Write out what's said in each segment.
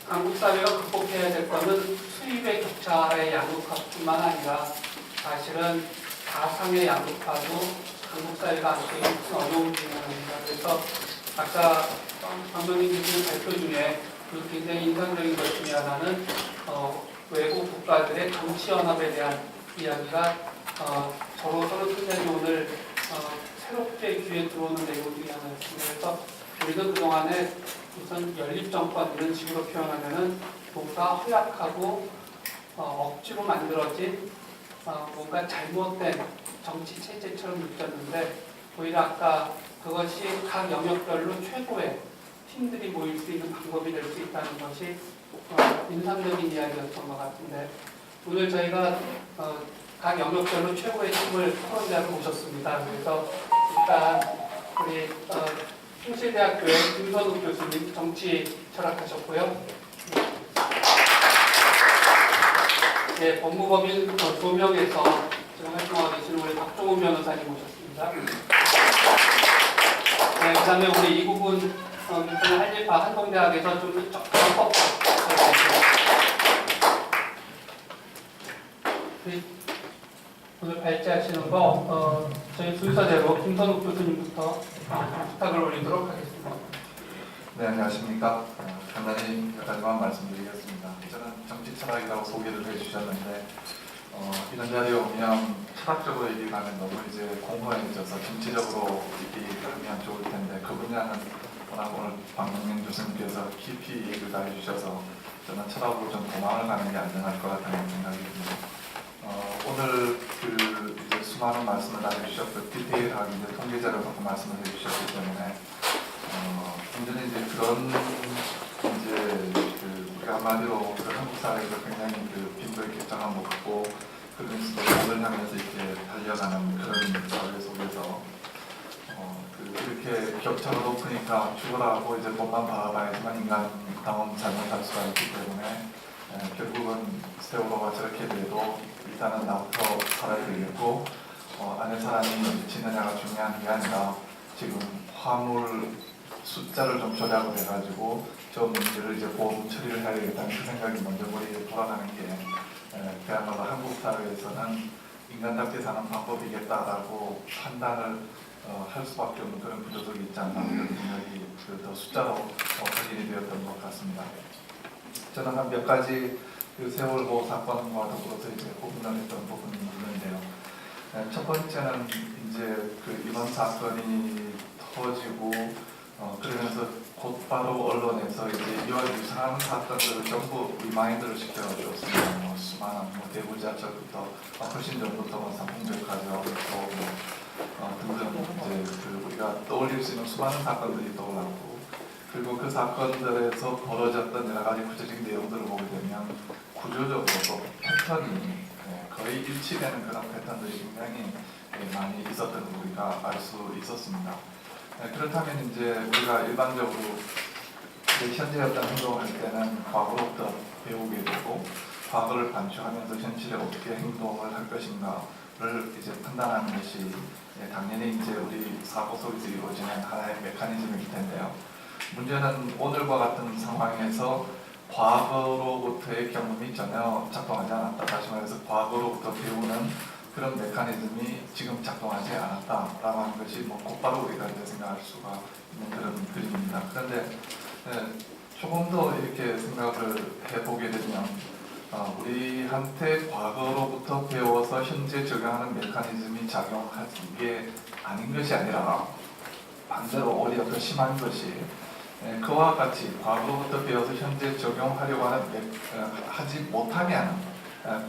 한국 사회가 극복해야 될 것은 수입의 격차의 양극화뿐만 아니라 사실은 가상의 양극화도 한국 사회가 안고 있는 어려운 부분입니다. 그래서 아까 박명희 교수님 발표 중에 그 굉장히 인상적인 것 중에 하나는 외국 국가들의 정치 연합에 대한 이야기가 서로 굉장히 오늘 새롭게 귀에 들어오는 내용 중에 하나였습니다. 그래서 우리도 그동안에 우선 연립정권 이런 식으로 표현하면은 뭔가 허약하고 억지로 만들어진 뭔가 잘못된 정치 체제처럼 느꼈는데 오히려 아까 그것이 각 영역별로 최고의 팀들이 모일 수 있는 방법이 될 수 있다는 것이 인상적인 이야기였던 것 같은데 오늘 저희가 각 영역별로 최고의 팀을 토론자로 모셨습니다. 그래서 일단 우리 충실대학교의 김선욱 교수님 정치 철학하셨고요. 네, 법무법인 2명에서 지금 활동하고 계시는 우리 박종훈 변호사님 모셨습니다. 네, 그 다음에 우리 이국은 교수는 한일파 한동대학에서 좀 적법 오늘 발제하시는 거 저희 순서대로 김선욱 교수님부터 부탁을 올리도록 하겠습니다. 네, 안녕하십니까. 간단히 몇 가지만 말씀드리겠습니다. 저는 정치 철학이라고 소개를 해주셨는데 이런 자리에 오면 철학적으로 얘기하면 너무 이제 공허해져서 정치적으로 얘기하면 좋을 텐데 그 분야는 워낙 오늘 박명민 교수님께서 깊이 얘기를 다 해주셔서 저는 철학으로 좀 도망을 가는 게 안전할 것 같다는 생각이 듭니다. 오늘 이제 수많은 말씀을 다 해주셨고 디테일하게 이제 통계자료도 말씀을 해주셨기 때문에 완전히 이제 그런 우리가 한마디로 한국 사회에서 굉장히 빈도의 격차감을 갖고 그러면서 목을 향해서 이렇게 달려가는 그런 사회 속에서 이렇게 격차가 높으니까 죽으라고 이제 법만 바라봐야지만 인간 다음 잘못할 수가 있기 때문에 결국은 세월호가 저렇게 돼도 일단은 나부터 살아야 되겠고 안에 사람이 지느냐가 중요한 게 아니라 지금 화물 숫자를 좀 조작을 해가지고 저 문제를 이제 보험 처리를 해야 되겠다는 그 생각이 먼저 머리에 돌아가는 게 그야말로 한국 사회에서는 인간답게 사는 방법이겠다라고 판단을 할 수밖에 없는 그런 구조적이 있지 않나 그런 생각이 더 숫자로 확인이 되었던 것 같습니다. 저는 한 몇 가지 세월호 사건과 더불어서 이제 고민을 했던 부분이 있는데요. 첫 번째는 이제 이번 사건이 터지고 그러면서 곧바로 언론에서 이제 이와 유사한 사건들을 전부 리마인드를 시켜줬습니다. 수많은 대구 지하철부터 훨씬 전부터 삼풍백화점 등등 이제 우리가 떠올릴 수 있는 수많은 사건들이 떠올랐고 그리고 그 사건들에서 벌어졌던 여러 가지 구체적인 내용들을 보게 되면 구조적으로도 패턴이 거의 일치되는 그런 패턴들이 굉장히 많이 있었던 걸 우리가 알 수 있었습니다. 그렇다면 이제 우리가 일반적으로 현재 어떤 행동을 할 때는 과거로부터 배우게 되고 과거를 반추하면서 현실에 어떻게 행동을 할 것인가를 이제 판단하는 것이 당연히 이제 우리 사고 속에서 이루어지는 하나의 메커니즘일 텐데요. 문제는 오늘과 같은 상황에서 과거로부터의 경험이 전혀 작동하지 않았다. 다시 말해서 과거로부터 배우는 그런 메커니즘이 지금 작동하지 않았다라고 하는 것이 곧바로 우리가 이제 생각할 수가 있는 그런 그림입니다. 그런데 조금 더 이렇게 생각을 해보게 되면 우리한테 과거로부터 배워서 현재 적용하는 메커니즘이 작용하는 게 아닌 것이 아니라 반대로 오히려 더 심한 것이 그와 같이 과거로부터 배워서 현재 적용하려고 하지 못하게 하는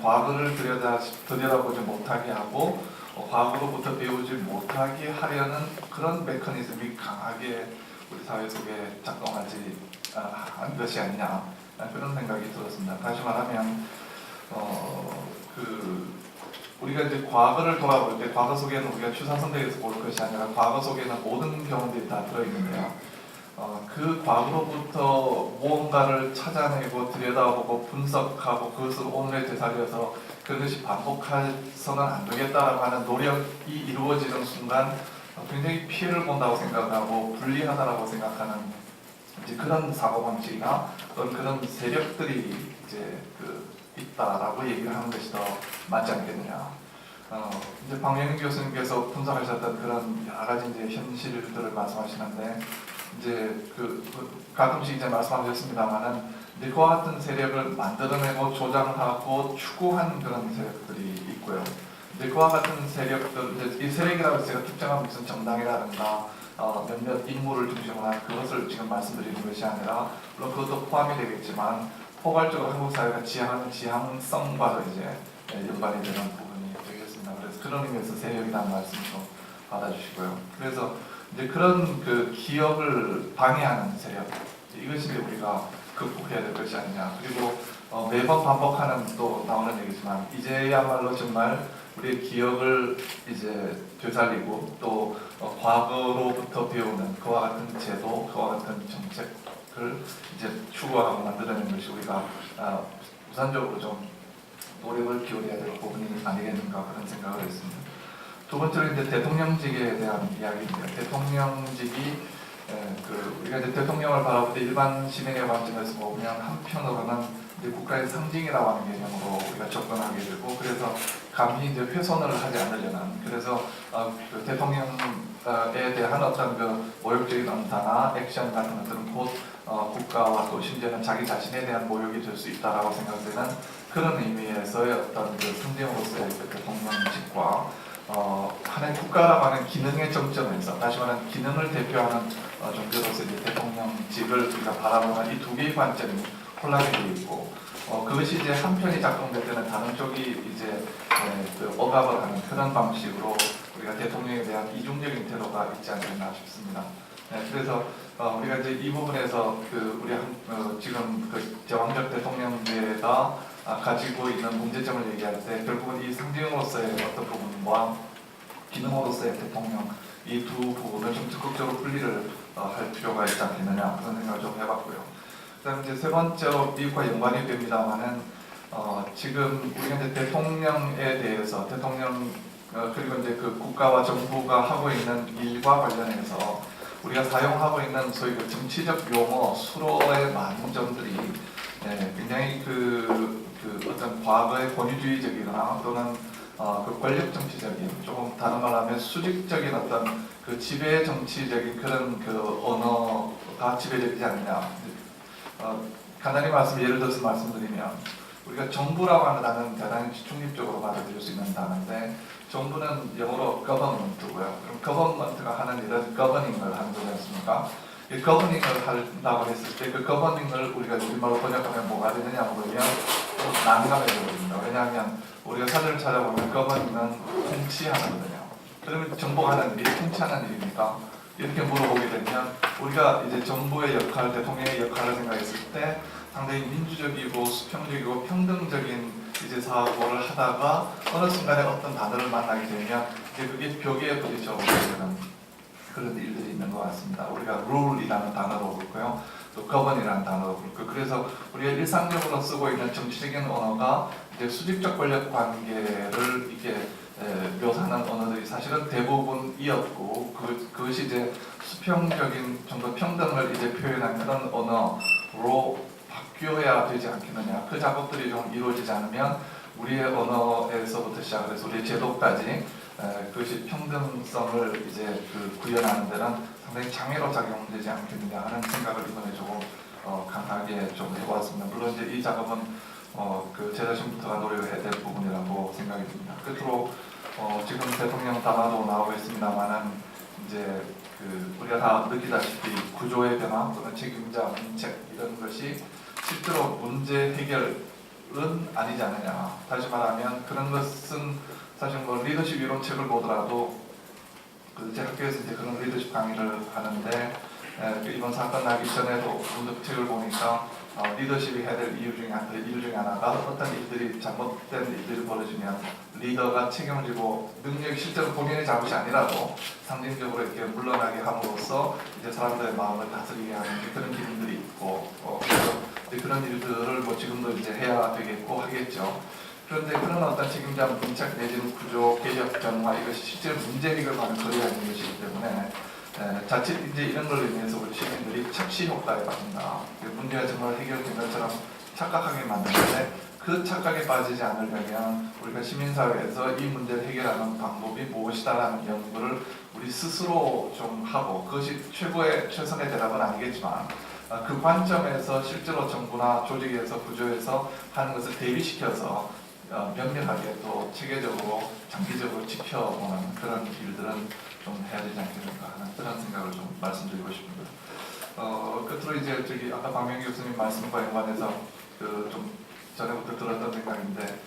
과거를 들여다보지 못하게 하고 과거로부터 배우지 못하게 하려는 그런 메커니즘이 강하게 우리 사회 속에 작동하지 한 것이 아니냐 그런 생각이 들었습니다. 다시 말하면 우리가 이제 과거를 돌아볼 때 과거 속에는 우리가 추상선택에서 볼 것이 아니라 과거 속에는 모든 경험들이 다 들어있는데요. 그 과거로부터 무언가를 찾아내고 들여다보고 분석하고 그것을 오늘에 되살려서 그것이 반복해서는 안 되겠다라고 하는 노력이 이루어지는 순간 굉장히 피해를 본다고 생각하고 불리하다라고 생각하는 이제 그런 사고방식이나 또는 그런 세력들이 이제 있다라고 얘기를 하는 것이 더 맞지 않겠느냐. 이제 박명희 교수님께서 분석하셨던 그런 여러 가지 이제 현실들을 말씀하시는데 이제 가끔씩 이제 말씀하셨습니다만은 이제 그와 같은 세력을 만들어내고 조장하고 추구하는 그런 세력들이 있고요. 이제 그와 같은 세력들, 이제 이 세력이라고 제가 특정한 무슨 정당이라든가 몇몇 인물을 중심으로 한 그것을 지금 말씀드리는 것이 아니라 물론 그것도 포함이 되겠지만 포괄적으로 한국 사회가 지향하는 지향성과도 이제 연관이 되는 부분이 되겠습니다. 그래서 그런 의미에서 세력이라는 말씀 좀 받아주시고요. 그래서 이제 그런 기업을 방해하는 세력, 이것이 이제 우리가 극복해야 될 것이 아니냐. 그리고 매번 반복하는 또 나오는 얘기지만 이제야말로 정말 우리의 기억을 이제 되살리고 또 과거로부터 배우는 그와 같은 제도, 그와 같은 정책을 이제 추구하고 만들어내는 것이 우리가 우선적으로 좀 노력을 기울여야 될 부분이 아니겠는가 그런 생각을 했습니다. 두 번째로 이제 대통령직에 대한 이야기입니다. 대통령직이 우리가 이제 대통령을 바라볼 때 일반 시민의 관점에서 보면 한편으로는 이제 국가의 상징이라고 하는 개념으로 우리가 접근하게 되고 그래서 감히 이제 훼손을 하지 않으려는 그래서 대통령에 대한 어떤 모욕적인 언사나 액션 같은 것들은 곧 국가와 또 심지어는 자기 자신에 대한 모욕이 될 수 있다라고 생각되는 그런 의미에서의 어떤 상징으로서의 대통령직과 하나의 국가라고 하는 기능의 정점에서 다시 말하면 기능을 대표하는 존재로서 이제 대통령직을 우리가 바라보는 이 두 개의 관점이 혼란이 되어 있고 그것이 이제 한편이 작동될 때는 다른 쪽이 이제 억압을 하는 그런 방식으로 우리가 대통령에 대한 이중적인 태도가 있지 않겠나 싶습니다. 그래서 우리가 이제 이 부분에서 우리 지금 제왕적 대통령제가 가지고 있는 문제점을 얘기할 때 결국은 이 상징으로서의 어떤 부분과 기능으로서의 대통령 이 두 부분을 좀 적극적으로 분리를 할 필요가 있지 않겠느냐 그런 생각을 좀 해봤고요. 그다음 이제 세 번째로 미국과 연관이 됩니다만은 지금 우리가 이제 대통령에 대해서 대통령 그리고 이제 국가와 정부가 하고 있는 일과 관련해서 우리가 사용하고 있는 소위 정치적 용어 수로의 많은 점들이 굉장히 어떤 과거의 권위주의적이거나 또는 권력 정치적인 조금 다른 말로 하면 수직적인 어떤 지배 정치적인 그런 언어가 지배적이지 않느냐. 간단히 예를 들어서 말씀드리면 우리가 정부라고 하는 단어는 대단히 중립적으로 받아들일 수 있는 단어인데 정부는 영어로 government고요. 그럼 government가 하는 일은 governing,을 하는 거지 않습니까? 이 governing,을 한다고 했을 때 그 governing,을 우리가 우리말로 번역하면 뭐가 되느냐 그러면 난감해 보입니다. 왜냐하면 우리가 사전을 찾아보면 governing,은 통치하는거든요. 그러면 정부가 하는 일이 통치하는 일입니까? 이렇게 물어보게 되면 우리가 이제 정부의 역할, 대통령의 역할을 생각했을 때 상당히 민주적이고 수평적이고 평등적인 이제 사고를 하다가 어느 순간에 어떤 단어를 만나게 되면 이제 그게 벽에 부딪혀 버리는 그런 일들이 있는 것 같습니다. 우리가 rule이라는 단어로 그렇고요, 또 govern이라는 단어로 그렇고, 그래서 우리가 일상적으로 쓰고 있는 정치적인 언어가 이제 수직적 권력 관계를 이게 묘사하는 언어들이 사실은 대부분이었고 그것이 이제 수평적인 좀 더 평등을 이제 표현한 그런 언어로 바뀌어야 되지 않겠느냐. 그 작업들이 좀 이루어지지 않으면 우리의 언어에서부터 시작해서 우리의 제도까지 그것이 평등성을 이제 구현하는 데는 상당히 장애로 작용되지 않겠느냐 하는 생각을 이번에 조금 강하게 좀 해보았습니다. 물론 이제 이 작업은 제 자신부터가 노력을 해야 될 부분이라고 생각이 듭니다. 끝으로 지금 대통령 담화도 나오고 있습니다만은 이제 우리가 다 느끼다시피 구조의 변화 또는 책임자 문책 이런 것이 실제로 문제 해결은 아니지 않느냐. 다시 말하면 그런 것은 사실 리더십 이론책을 보더라도 제 학교에서 이제 그런 리더십 강의를 하는데 이번 사건 나기 전에도 문제책을 보니까 리더십이 해야 될 일 중에 하나가 어떤 일들이 잘못된 일들이 벌어지면 리더가 책임을 지고 능력이 실제로 본인의 잘못이 아니라도 상징적으로 이렇게 물러나게 함으로써 이제 사람들의 마음을 다스리게 하는 그런 기능들이 있고 그래서 그런 일들을 지금도 이제 해야 되겠고 하겠죠. 그런데 그런 어떤 책임자 문책 내지는 구조 개혁 변화 이것이 실제 문제 해결과는 거리가 있는 것이기 때문에 자칫 이제 이런 걸로 인해서 우리 시민들이 착시 효과에 빠진다. 문제가 정말 해결된 것처럼 착각하게 만드는데 그 착각에 빠지지 않으려면 우리가 시민사회에서 이 문제를 해결하는 방법이 무엇이다라는 연구를 우리 스스로 좀 하고, 그것이 최선의 대답은 아니겠지만 그 관점에서 실제로 정부나 조직에서 구조에서 하는 것을 대비시켜서 명료하게 또 체계적으로 장기적으로 지켜보는 그런 일들은 좀 해야 되지 않겠는가 하는 그런 생각을 좀 말씀드리고 싶습니다. 끝으로 이제 저기 아까 박명 교수님 말씀과 연관해서 좀 전에부터 들었던 생각인데,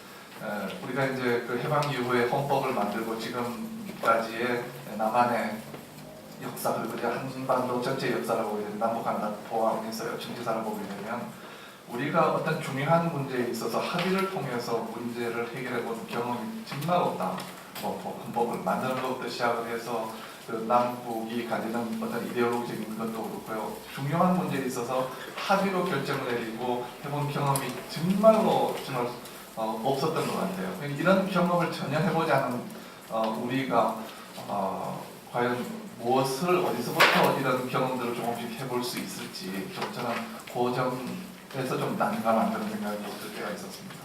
우리가 이제 그 해방 이후에 헌법을 만들고 지금까지의 남한의 역사, 그리고 이제 한반도 전체 역사를 보게 되면 남북한을 포함해서 정치사를 보게 되면 우리가 어떤 중요한 문제에 있어서 합의를 통해서 문제를 해결해본 경험이 정말 없다. 헌법을 만드는 것부터 시작을 해서 그 남북이 가지는 어떤 이데올로기적인 것도 그렇고요. 중요한 문제에 있어서 합의로 결정을 내리고 해본 경험이 정말 없었던 것 같아요. 이런 경험을 전혀 해보지 않은 우리가 과연 무엇을 어디서부터 이런 경험들을 조금씩 해볼 수 있을지 좀 저는 그 점에서 좀 난감한 그런 생각이 들 때가 있었습니다.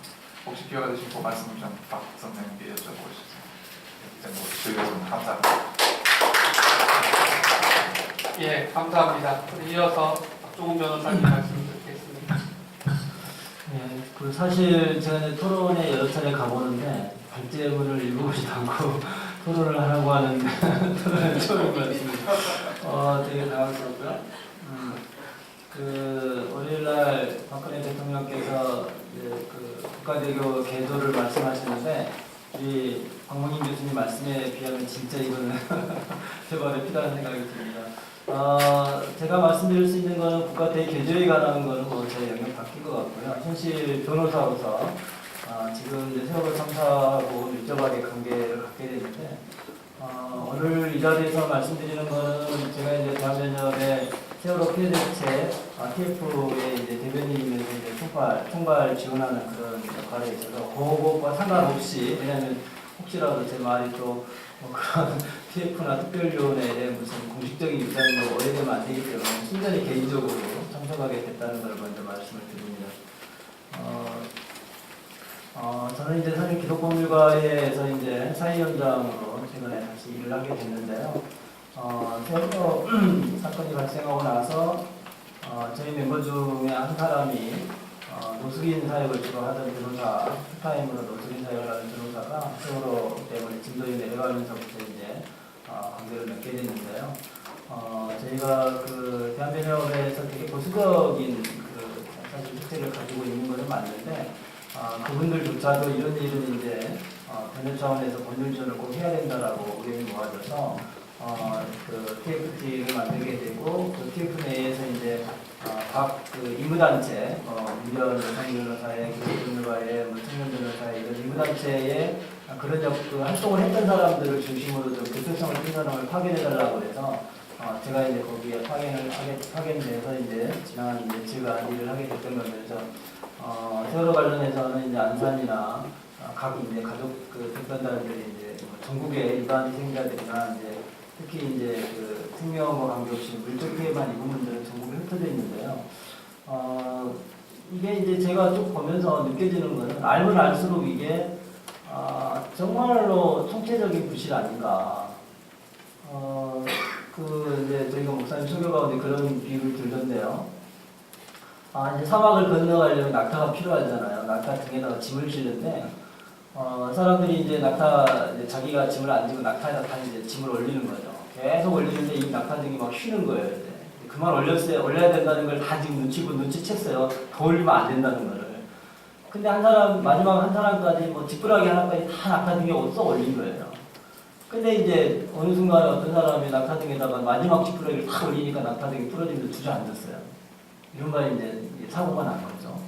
혹시 기회가 되시면 그 말씀을 좀 박 선생님께 여쭤보시죠. 드리겠습니다. 감사합니다. 예, 감사합니다. 이어서 박종훈 변호사님 말씀 듣겠습니다. 네, 사실 제가 이제 토론에 여러 차례 가보는데 발제문을 읽어보지도 않고 토론을 하라고 하는 토론은 처음인 것 같습니다. 되게 당황스럽고요. 월요일날 박근혜 대통령께서 그 국가대교 개도를 말씀하시는데 우리 박문인 교수님 말씀에 비하면 진짜 이거는 제발에 필요한 생각이 듭니다. 제가 말씀드릴 수 있는 거는 국가대교 개조에 관한 거는 제 영역 바뀐 것 같고요. 현실 변호사로서 지금 이제 세월호 참사하고 밀접하게 관계를 갖게 되는데 오늘 이 자리에서 말씀드리는 거는 제가 이제 대한변협의 세월호 피해 대책 TF의 이제 대변인이면서 이제 총괄 지원하는 그런 역할에 있어서 그것과 상관없이, 왜냐하면 혹시라도 제 말이 또 그런 TF나 특별위원회에 무슨 공식적인 입장으로 오해되면 안 되기 때문에 순전히 개인적으로 참석하게 됐다는 걸 먼저 말씀을 드립니다. 저는 이제 사실 기독법률가에서 이제 사회위원장으로 최근에 다시 일을 하게 됐는데요. 세월호 사건이 발생하고 나서 저희 멤버 중에 한 사람이 노숙인 사역을 주로 하던 변호사, 풀타임으로 노숙인 사역을 하는 변호사가 세월호 때문에 진도에 내려가면서부터 이제 관계를 맺게 됐는데요. 저희가 그 대한변협에서 되게 보수적인 그 사실 특색을 가지고 있는 것은 맞는데 그분들조차도 이런 일은 이제 변협 차원에서 법률 지원을 꼭 해야 된다라고 의견이 모아져서 그 TFT를 만들게 되고 그 TF 내에서 이제 각 그 임무단체, 민변 여성 변호사의, 교육변호사의, 청년 변호사의 이런 임무단체에 그런 그 활동을 했던 사람들을 중심으로 좀 대표성을 띈 사람을 파견해달라고 해서 제가 이제 거기에 파견돼서 이제 지난 며칠간 일을 하게 됐던 거면서 세월호 관련해서는 이제 안산이나 각 이제 가족 그 대표단들이 이제 전국의 일반 희생자들이나 이제 특히 이제 그 생명과 관계없이 물적 피해만 입은 분들은 전국에 흩어져 있는데요. 이게 이제 제가 쭉 보면서 느껴지는 거는 알면 알수록 이게 정말로 총체적인 부실 아닌가. 그 이제 저희가 목사님 설교 가운데 그런 비유를 들던데요. 이제 사막을 건너가려면 낙타가 필요하잖아요. 낙타 등에다가 짐을 실는데 사람들이 이제 이제 자기가 짐을 안 지고 낙타에다 다 이제 짐을 올리는 거죠. 계속 올리는데 이 낙타 등이 막 쉬는 거예요. 이제. 그만 올려야 된다는 걸 다 지금 눈치챘어요. 더 올리면 안 된다는 거를. 근데 마지막 한 사람까지 지푸라기 하나까지 다 낙타 등에 쏙 올린 거예요. 근데 이제 어느 순간에 어떤 사람이 낙타 등에다가 마지막 지푸라기를 탁 올리니까 낙타 등이 부러지면서 주저앉았어요. 이런 거 이제 사고가 난 거죠.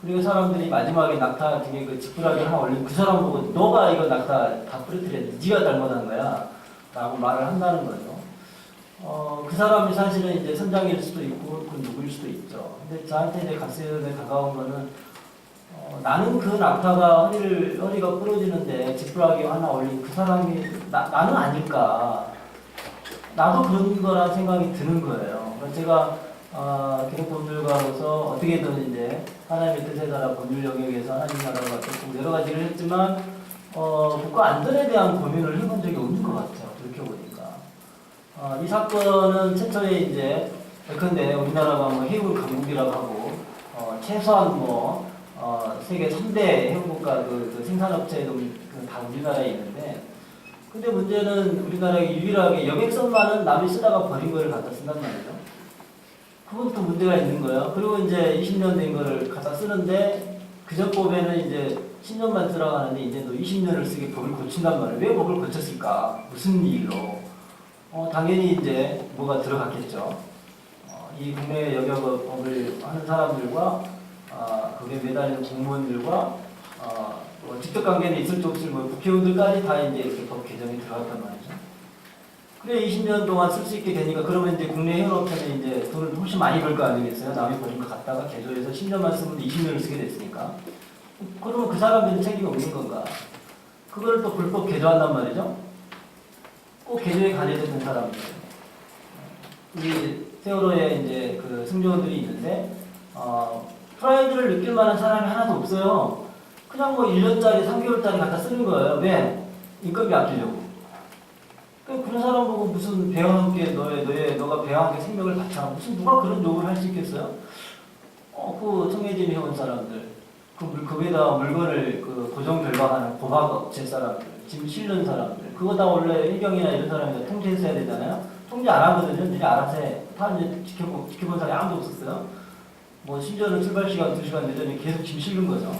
그리고 사람들이 마지막에 낙타 등에 그 지푸라기 하나 올린 그 사람 보고 너가 이거 낙타 다 부러뜨렸지, 네가 잘못한 거야 라고 말을 한다는 거죠. 그 사람이 사실은 이제 선장일 수도 있고 그 누구일 수도 있죠. 근데 저한테 이제 가슴에 가까운 거는 나는 그 낙타가 허리가 부러지는데 지푸라기 하나 올린 그 사람이 나는 아닐까. 나도 그런 거란 생각이 드는 거예요. 그러니까 제가 기독법률가로서 어떻게든 이제 하나님의 뜻에 따라 법률 영역에서 하나님 나라가 조금 여러 가지를 했지만 국가 안전에 대한 고민을 해본 적이 없는 것 같아요. 그렇게 보니까 이 사건은 최초에 이제 예컨대 우리나라가 뭐 해운 강국이라고 하고 최소한 뭐 세계 3대 해운국가 그 생산업체도 다 우리나라에 있는데, 근데 문제는 우리나라에 유일하게 여객선만은 남이 쓰다가 버린 거를 갖다 쓴단 말이죠. 그건 또 문제가 있는 거예요. 그리고 이제 20년 된 거를 갖다 쓰는데 그전 법에는 이제 10년만 쓰라고 하는데 이제 또 20년을 쓰게 법을 고친단 말이에요. 왜 법을 고쳤을까? 무슨 일로? 당연히 이제 뭐가 들어갔겠죠. 이 국내 여객업을 하는 사람들과 거기에 매달리는 공무원들과 뭐 직접 관계는 있을지 없을지 뭐 국회의원들까지 다 이제 이렇게 법 개정이 들어갔단 말이죠. 그래 20년 동안 쓸 수 있게 되니까 그러면 이제 국내 해운업체는 이제 돈을 훨씬 많이 벌 거 아니겠어요? 남이 버린 거 갖다가 개조해서 10년만 쓰면 20년을 쓰게 됐으니까. 그러면 그 사람들은 책임이 없는 건가? 그걸 또 불법 개조한단 말이죠. 꼭 개조에 관여됐던 사람들. 우리 세월호에 이제 그 승조원들이 있는데 프라이드를 느낄 만한 사람이 하나도 없어요. 그냥 뭐 1년짜리, 3개월짜리 갖다 쓰는 거예요. 왜? 인건비 아끼려고. 그런 사람 보고 무슨 배와 함께 너가 배와 함께 생명을 바쳐. 무슨 누가 그런 욕을 할 수 있겠어요? 그 청해진 해온 사람들, 거기에다 물건을 그 고정 결박하는 고박업체 사람들, 짐 실는 사람들, 그거 다 원래 해경이나 이런 사람이 통제했어야 되잖아요. 통제 안 하거든요. 이제 알아서 해. 다 이제 지켜본 사람이 아무도 없었어요. 뭐 심지어는 출발 시간 2시간 늦으니 계속 짐 실는 거죠.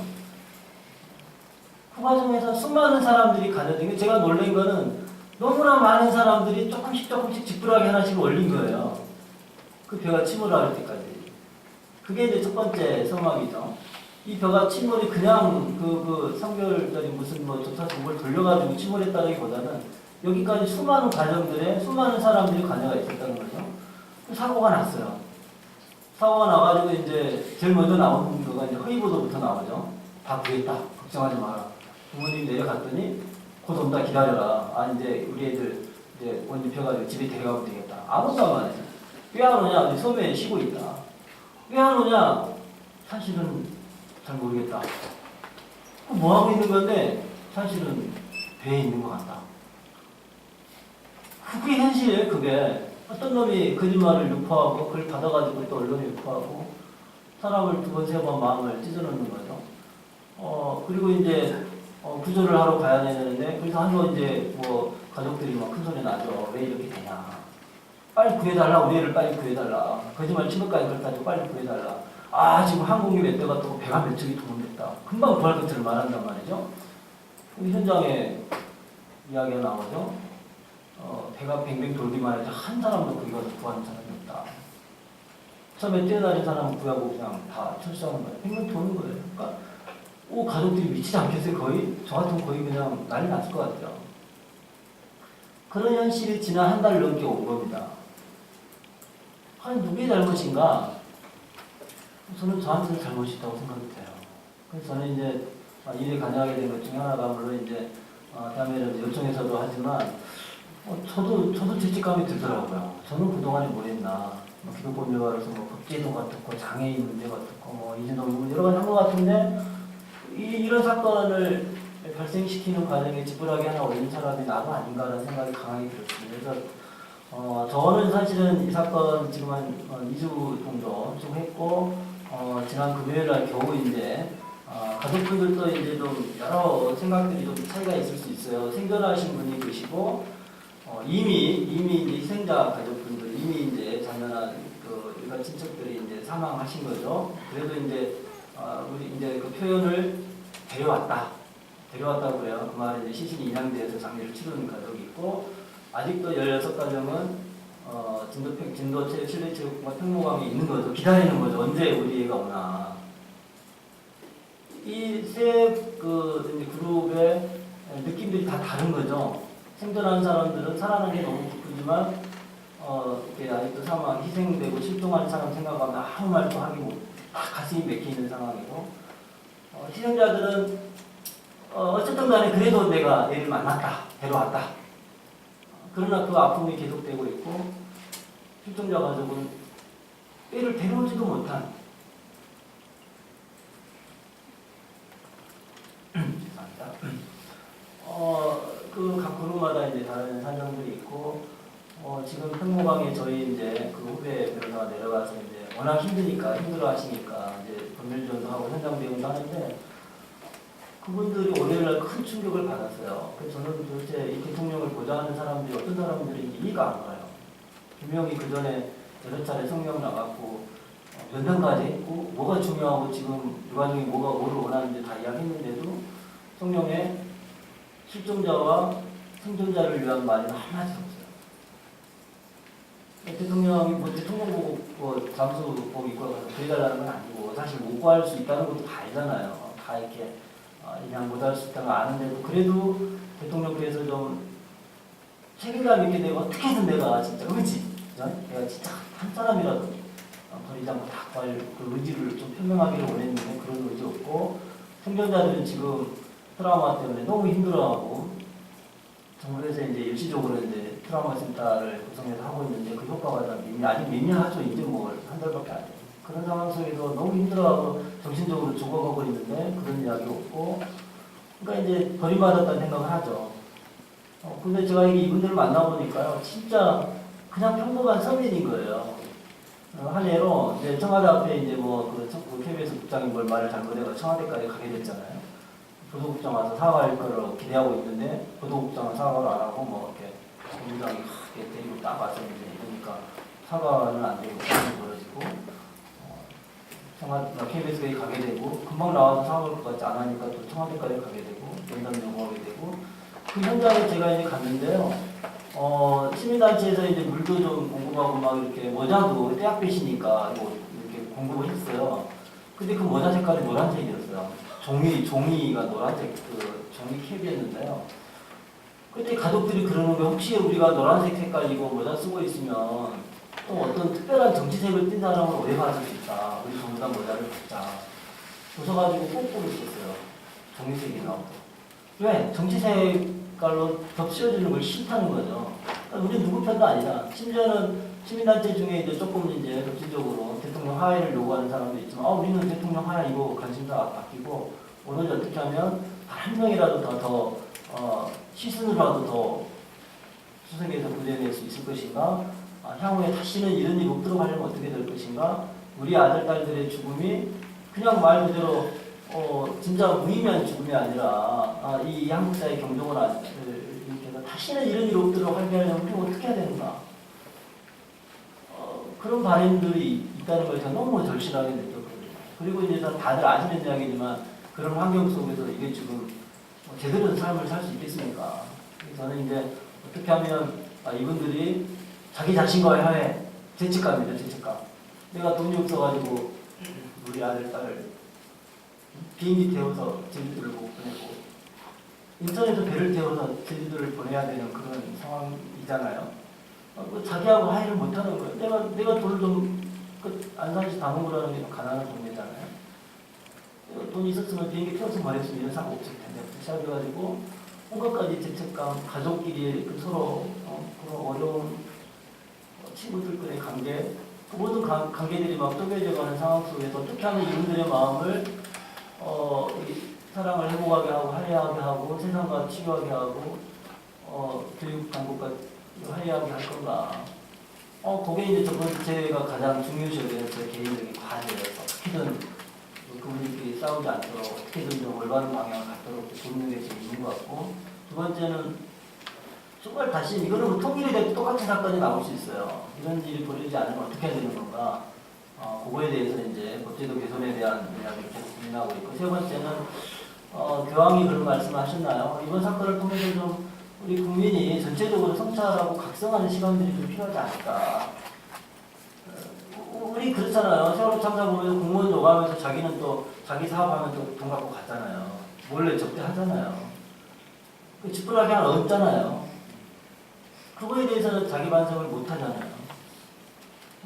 그 과정에서 수많은 사람들이 가려진 게, 제가 놀란 거는 너무나 많은 사람들이 조금씩 지푸라기 하나씩 올린 거예요. 그 벼가 침몰할 때까지. 그게 이제 첫 번째 서막이죠. 이 벼가 침몰이 그냥 그 3개월짜리 무슨 뭐 조사정보를 돌려가지고 침몰했다기보다는 여기까지 수많은 과정들에 수많은 사람들이 관여가 있었다는 거죠. 사고가 났어요. 사고가 나가지고 이제 제일 먼저 나오는 거가 이제 허위보도부터 나오죠. 다 구했다. 걱정하지 마라. 부모님 내려갔더니 곧 온다 기다려라. 이제 우리 애들 이제 원 입혀가지고 집에 데려가면 되겠다. 아무도 안 하죠. 왜 안 오냐? 우리 섬에 쉬고 있다. 왜 안 오냐? 사실은 잘 모르겠다. 뭐 하고 있는 건데 사실은 배에 있는 것 같다. 그게 현실이에요. 그게 어떤 놈이 거짓말을 유포하고 그걸 받아가지고 또 언론에 유포하고 사람을 2번, 3번 마음을 찢어놓는 거죠. 그리고 이제 구조를 하러 가야 되는데, 그래서 한번 이제 뭐 가족들이 막 큰 소리 나죠. 왜 이렇게 되냐. 빨리 구해달라. 우리 애를 빨리 구해달라. 거짓말 친 것까지 그렇다고 빨리 구해달라. 지금 항공기 몇 대가 뜨고 배가 몇 척이 도움됐다. 금방 구할 것들을 말한단 말이죠. 현장에 이야기가 나오죠. 배가 뱅뱅 돌기만 해도 한 사람도 거기 가서 구하는 사람이 없다. 처음에 뛰어다닌 사람은 구하고 그냥 다 철수하는 거예요. 뱅뱅 도는 거예요. 그러니까 가족들이 미치지 않겠어요? 거의? 저 같으면 거의 그냥 난리 났을 것 같아요. 그런 현실이 지난 한 달 넘게 온 겁니다. 누구의 잘못인가? 저는 저한테는 잘못이 있다고 생각이 돼요. 그래서 저는 이제 일에 관여하게 된 것 중에 하나가, 물론 이제 다음에는 요청해서도 하지만 저도 죄책감이 들더라고요. 저는 그동안에 뭘 했나. 기독법률가로서 법제도 같았고 장애인 문제 같았고 이재동 여러 가지 한 것 같은데, 이런 사건을 발생시키는 과정에 지푸라기 하나 올린 사람이 나도 아닌가라는 생각이 강하게 들었습니다. 그래서 저는 사실은 이 사건 지금 한 2주 정도 좀 했고, 지난 금요일날 겨우 이제 가족분들도 이제 좀 여러 생각들이 좀 차이가 있을 수 있어요. 생존하신 분이 계시고, 이미 이제 희생자 가족분들, 이미 이제 자녀나 그 일반 친척들이 이제 사망하신 거죠. 그래도 이제 우리 이제 그 표현을 데려왔다고 그래요. 그 말은 이제 시신이 인양돼서 장례를 치르는 가족이 있고, 아직도 16가정은 진도 체육관 평로강에 있는 거죠. 기다리는 거죠. 언제 우리 애가 오나. 이 세 그룹의 느낌들이 다 다른 거죠. 생존한 사람들은 살아난 게 너무 기쁘지만 이렇게 아직도 희생되고 실종한 사람 생각하면 아무 말도 하기 못, 가슴이 맥히는 상황이고, 희생자들은 어쨌든 간에 그래도 내가 얘를 만났다, 데려왔다. 그러나 그 아픔이 계속되고 있고 실종자 가족은 애를 데려오지도 못한 죄송합니다. 그 각 그룹마다 이제 다른 사정들이 있고 지금 평모강에 저희 이제 그 후배 변호사가 내려가서 이제 워낙 힘들어 하시니까 이제 법률전도 하고 현장 대응도 하는데 그분들이 월요일날 큰 충격을 받았어요. 그래서 저는 도대체 이 대통령을 보좌하는 사람들이 어떤 사람들인지 이해가 안 가요. 분명히 그 전에 여러 차례 성명 나갔고 면담까지 했고 뭐가 중요하고 지금 유가족이 뭐를 원하는지 다 이야기했는데도 성명에 실종자와 생존자를 위한 말은 한마디 없어요. 대통령이 뭐 대통령복 뭐 잠수복 입고 가서 구해달라는 건 아니고 사실 못 구할 수 있다는 것도 다 알잖아요. 다 이렇게 그냥 못 할 수 있다는 걸 아는데도 그래도 대통령께서 좀 책임감 있게 내가 어떻게든 내가 진짜 내가 진짜 한 사람이라도 버리지 않고 다 구할 그 의지를 좀 표명하기를 원했는데 그런 의지 없고 생존자들은 지금 트라우마 때문에 너무 힘들어하고 정부에서 이제 일시적으로 이제 트라우마 센터를 구성해서 하고 있는데 그 효과가 아직 미미하죠. 이제 뭐 한 달밖에 안 돼요. 그런 상황 속에서 너무 힘들어하고 정신적으로 죽어가고 있는데 그런 이야기 없고 그러니까 이제 버림받았다는 생각을 하죠. 근데 제가 이분들을 만나보니까요 진짜 그냥 평범한 서민인 거예요. 한 예로 이제 청와대 앞에 이제 그 KBS 국장이 뭘 말을 잘못해서 청와대까지 가게 됐잖아요. 보도국장 와서 사과할 거를 기대하고 있는데 보도국장은 사과를 안 하고 뭐 이렇게 본부장이 이렇게 데리고 딱 와서 이제 이러니까 사과는 안 되고 싸움이 벌어지고 청와대 KBS에 가게 되고 금방 나와서 사과할 것 같지 않으니까 또 청와대까지 가게 되고 면담 요구하게 되고 그 현장에 제가 이제 갔는데요. 시민단체에서 이제 물도 좀 공급하고 막 이렇게 모자도 떼약볕이니까 이렇게 공급을 했어요. 근데 그 모자 색깔이 노란색이었어요. 종이가 노란색 그 종이 캡이었는데요. 그때 가족들이 그러는 게 혹시 우리가 노란색 색깔이고 모자 쓰고 있으면 또 어떤 특별한 정치색을 띤 사람을 오해받을 수 있다. 우리 전부 다 모자를 받자. 웃어가지고 꾹꾹 있었어요. 종이색이 나오고. 왜? 정치색깔로 덮씌워주는 걸 싫다는 거죠. 그러니까 우리 누구 편도 아니다. 심지어는 시민단체 중에 이제 조금 이제 격지적으로 대통령 하야를 요구하는 사람도 있지만, 우리는 대통령 하야 이거 관심사 바뀌고, 오늘 어떻게 하면 한 명이라도 시순으로라도 더 수색해서 구제될 수 있을 것인가, 향후에 다시는 이런 일이 없도록 하려면 어떻게 될 것인가, 우리 아들, 딸들의 죽음이 그냥 말 그대로 진짜 무의미한 죽음이 아니라 이 한국사의 경종을 일으켜서 다시는 이런 일이 없도록 하게 하려면 우리가 어떻게 해야 되는가. 그런 발언들이 있다는 걸 제가 너무 절실하게 느꼈거든요. 그리고 이제 다들 아시는 이야기지만 그런 환경 속에서 이게 지금 제대로 된 삶을 살 수 있겠습니까? 저는 이제 어떻게 하면 이분들이 자기 자신과의 화해, 죄책감이죠, 죄책감. 내가 돈이 없어가지고 우리 아들, 딸을 비행기 태워서 제주도를 못 보내고 인천에서 배를 태워서 제주도를 보내야 되는 그런 상황이잖아요. 자기하고 화해를 못하는 거예요. 내가 돈을 좀 안산시 다 먹으라는 게 좀 가난한 동네잖아요. 돈이 있었으면 비행기 태워서 말했으면 이런 사고 없을 텐데 시작해가지고 온갖 가지 죄책감, 가족끼리 서로 그런 어려운 친구들과의 관계, 그 모든 관계들이 막 쪼개져가는 상황 속에서 어떻게 하면 이분들의 마음을 사랑을 회복하게 하고 화해하게 하고 세상과 치유하게 하고 교육 당국과 화해하게 할 건가. 그게 이제 첫 번째가 가장 중요시하게 되는 제 개인적인 과제예요. 어떻게든 그분들끼리 싸우지 않도록 어떻게든 좀 올바른 방향을 갖도록 돕는 게 지금 있는 것 같고, 두 번째는 정말 다시 이거는 뭐 통일이 돼도 똑같은 사건이 나올 수 있어요. 이런 일이 벌어지지 않으면 어떻게 해야 되는 건가. 그거에 대해서 이제 법제도 개선에 대한 이야기를 계속 고민하고 있고, 세 번째는 교황이 그런 말씀을 하셨나요? 이번 사건을 통해서 좀 우리 국민이 전체적으로 성찰하고 각성하는 시간들이 좀 필요하지 않을까. 우리 그렇잖아요. 세월호 참사 보면서 공무원 요구하면서 자기는 또 자기 사업하면 또 돈 갖고 갔잖아요. 몰래 접대하잖아요. 쥐뿔나게 하나 얻잖아요. 그거에 대해서는 자기 반성을 못 하잖아요.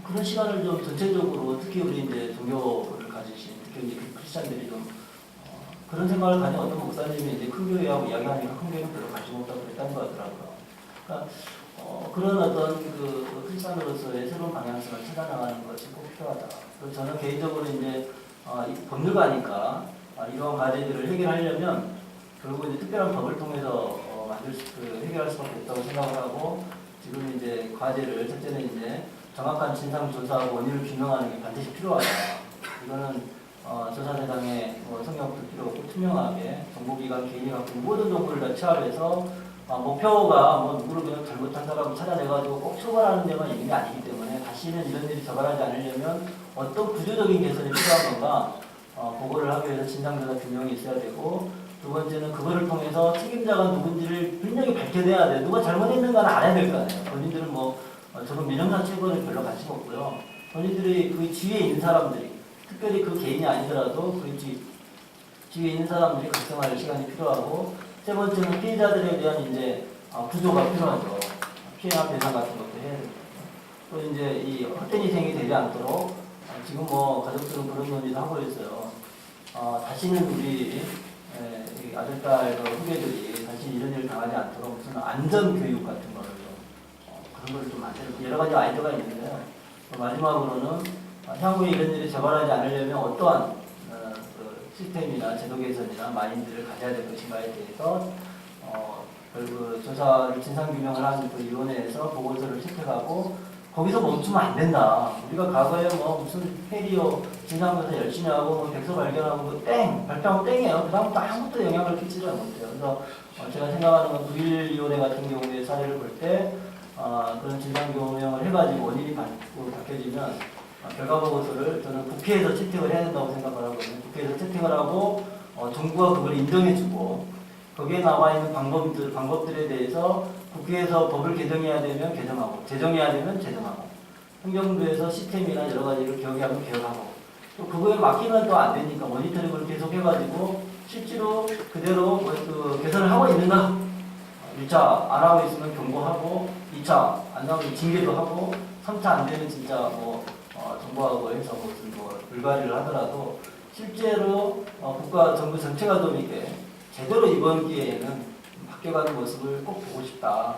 그런 시간을 좀 전체적으로 특히 우리 이제 종교를 가지신 특히 이제 크리스찬들이 좀 그런 생각을 가진 어떤 목사님이 이제 큰 교회하고 이야기하니까 큰 교회는 별로 관심 없다고 그랬다는 거 같더라고요. 그러니까 그런 어떤 그 출산으로서의 새로운 방향성을 찾아나가는 것이 꼭 필요하다. 그리고 저는 개인적으로 이제 이 법률가니까 이러한 과제들을 해결하려면 결국 이제 특별한 법을 통해서 해결할 수밖에 없다고 생각을 하고 지금 이제 과제를 첫째는 이제 정확한 진상 조사하고 원인을 규명하는 게 반드시 필요하다. 이거는 조사 대상의 성역도 필요 없고 투명하게 정보기관, 개인이 갖고 있는 모든 정보를 다 취합해서 목표가 누구를 그냥 잘못한 사람을 찾아내가지고 꼭 처벌하는 데만 있는 게 아니기 때문에 다시는 이런 일이 저발하지 않으려면 어떤 구조적인 개선이 필요한 건가 그거를 하기 위해서 진상조사 규명이 있어야 되고 두 번째는 그거를 통해서 책임자가 누군지를 분명히 밝혀내야 돼. 누가 잘못했는가는 알아야 될 거 아니에요. 본인들은 저는 민영사 처벌에 별로 관심 없고요. 본인들이 그 지위에 있는 사람들이 특별히 그 개인이 아니더라도 그 지위에 있는 사람들이 각성할 시간이 필요하고 세 번째는 피해자들에 대한 이제 구조가 필요하죠. 피해나 배상 같은 것도 해야 되고 또 이제 이 헛된 희생이 되지 않도록 지금 가족들은 그런 논의도 하고 있어요. 다시는 우리 아들딸 후배들이 다시 이런 일을 당하지 않도록 무슨 안전 교육 같은 거를 그런 걸 좀 만들고 여러 가지 아이디어가 있는데요. 마지막으로는 향후에 이런 일이 재발하지 않으려면 어떠한 시스템이나 제도 개선이나 마인드를 가져야 될 것인가에 대해서 그 조사를 진상규명을 하는 그 위원회에서 보고서를 채택하고 거기서 멈추면 안 된다. 우리가 과거에 무슨 페리오 진상조사 열심히 하고 백서 발견하고 발표하면 땡이에요. 그 다음부터 아무것도 영향을 끼치지 못해요. 그래서 제가 생각하는 건 9.1위원회 같은 경우에 사례를 볼 때 그런 진상규명을 해가지고 원인이 밝혀지면 결과 보고서를 저는 국회에서 채택을 해야 된다고 생각을 하거든요. 국회에서 채택을 하고 정부가 그걸 인정해주고 거기에 나와 있는 방법들에 대해서 국회에서 법을 개정해야 되면 개정하고 제정해야 되면 제정하고 행정부에서 시스템이나 여러 가지를 개혁하면 개혁하고 또 그거에 맡기면 또 안 되니까 모니터링을 계속 해가지고 실제로 그대로 개선을 하고 있는가 1차 안 하고 있으면 경고하고 2차 안 하면 징계도 하고 3차 안 되면 진짜 정부하고 해서 무슨 불가리를 하더라도 실제로 국가 정부 전체가 좀 이렇게 제대로 이번 기회에는 바뀌어가는 모습을 꼭 보고 싶다.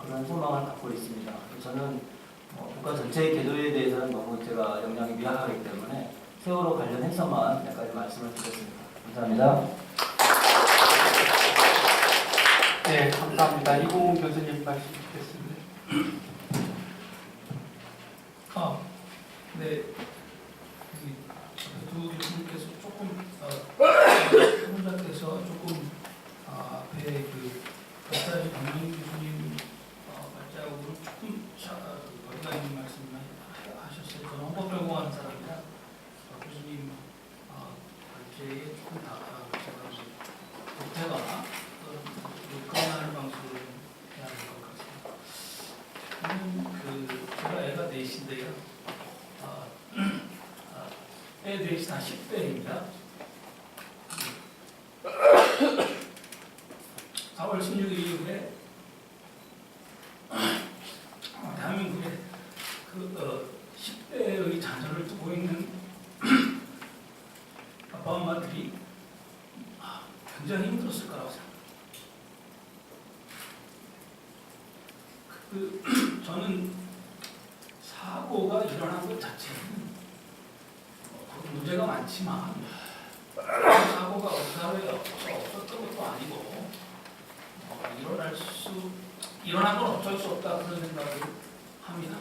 그런 소망을 갖고 있습니다. 저는 국가 전체의 궤도에 대해서는 너무 제가 역량이 미약하기 때문에 세월호 관련해서만 몇 가지 말씀을 드렸습니다. 감사합니다. 네, 감사합니다. 이공훈 교수님 말씀 듣겠습니다. 네. 두 교수님께서 조금 혼자께서 조금 앞에 박사님 박명희 교수님 발자국으로 조금 거리가 있는 말씀을 하셨어요. 저는 헌법변호 하는 사람이라 교수님 발제에 조금 제가 보태거나 그런 하는 방식으로 해야 될 것 같습니다. 제가 애가 넷인데요. 애 넷이 다 10대입니다. 4월 16일 이후에 대한민국에 10대의 자녀를 두고 있는 아빠 엄마들이 굉장히 힘들었을 거라고 생각합니다. 저는 사고가 일어난 것 자체는 문제가 많지만 사고가 사회에 없었던 것도 아니고 일어난 건 어쩔 수 없다 그런 생각을 합니다.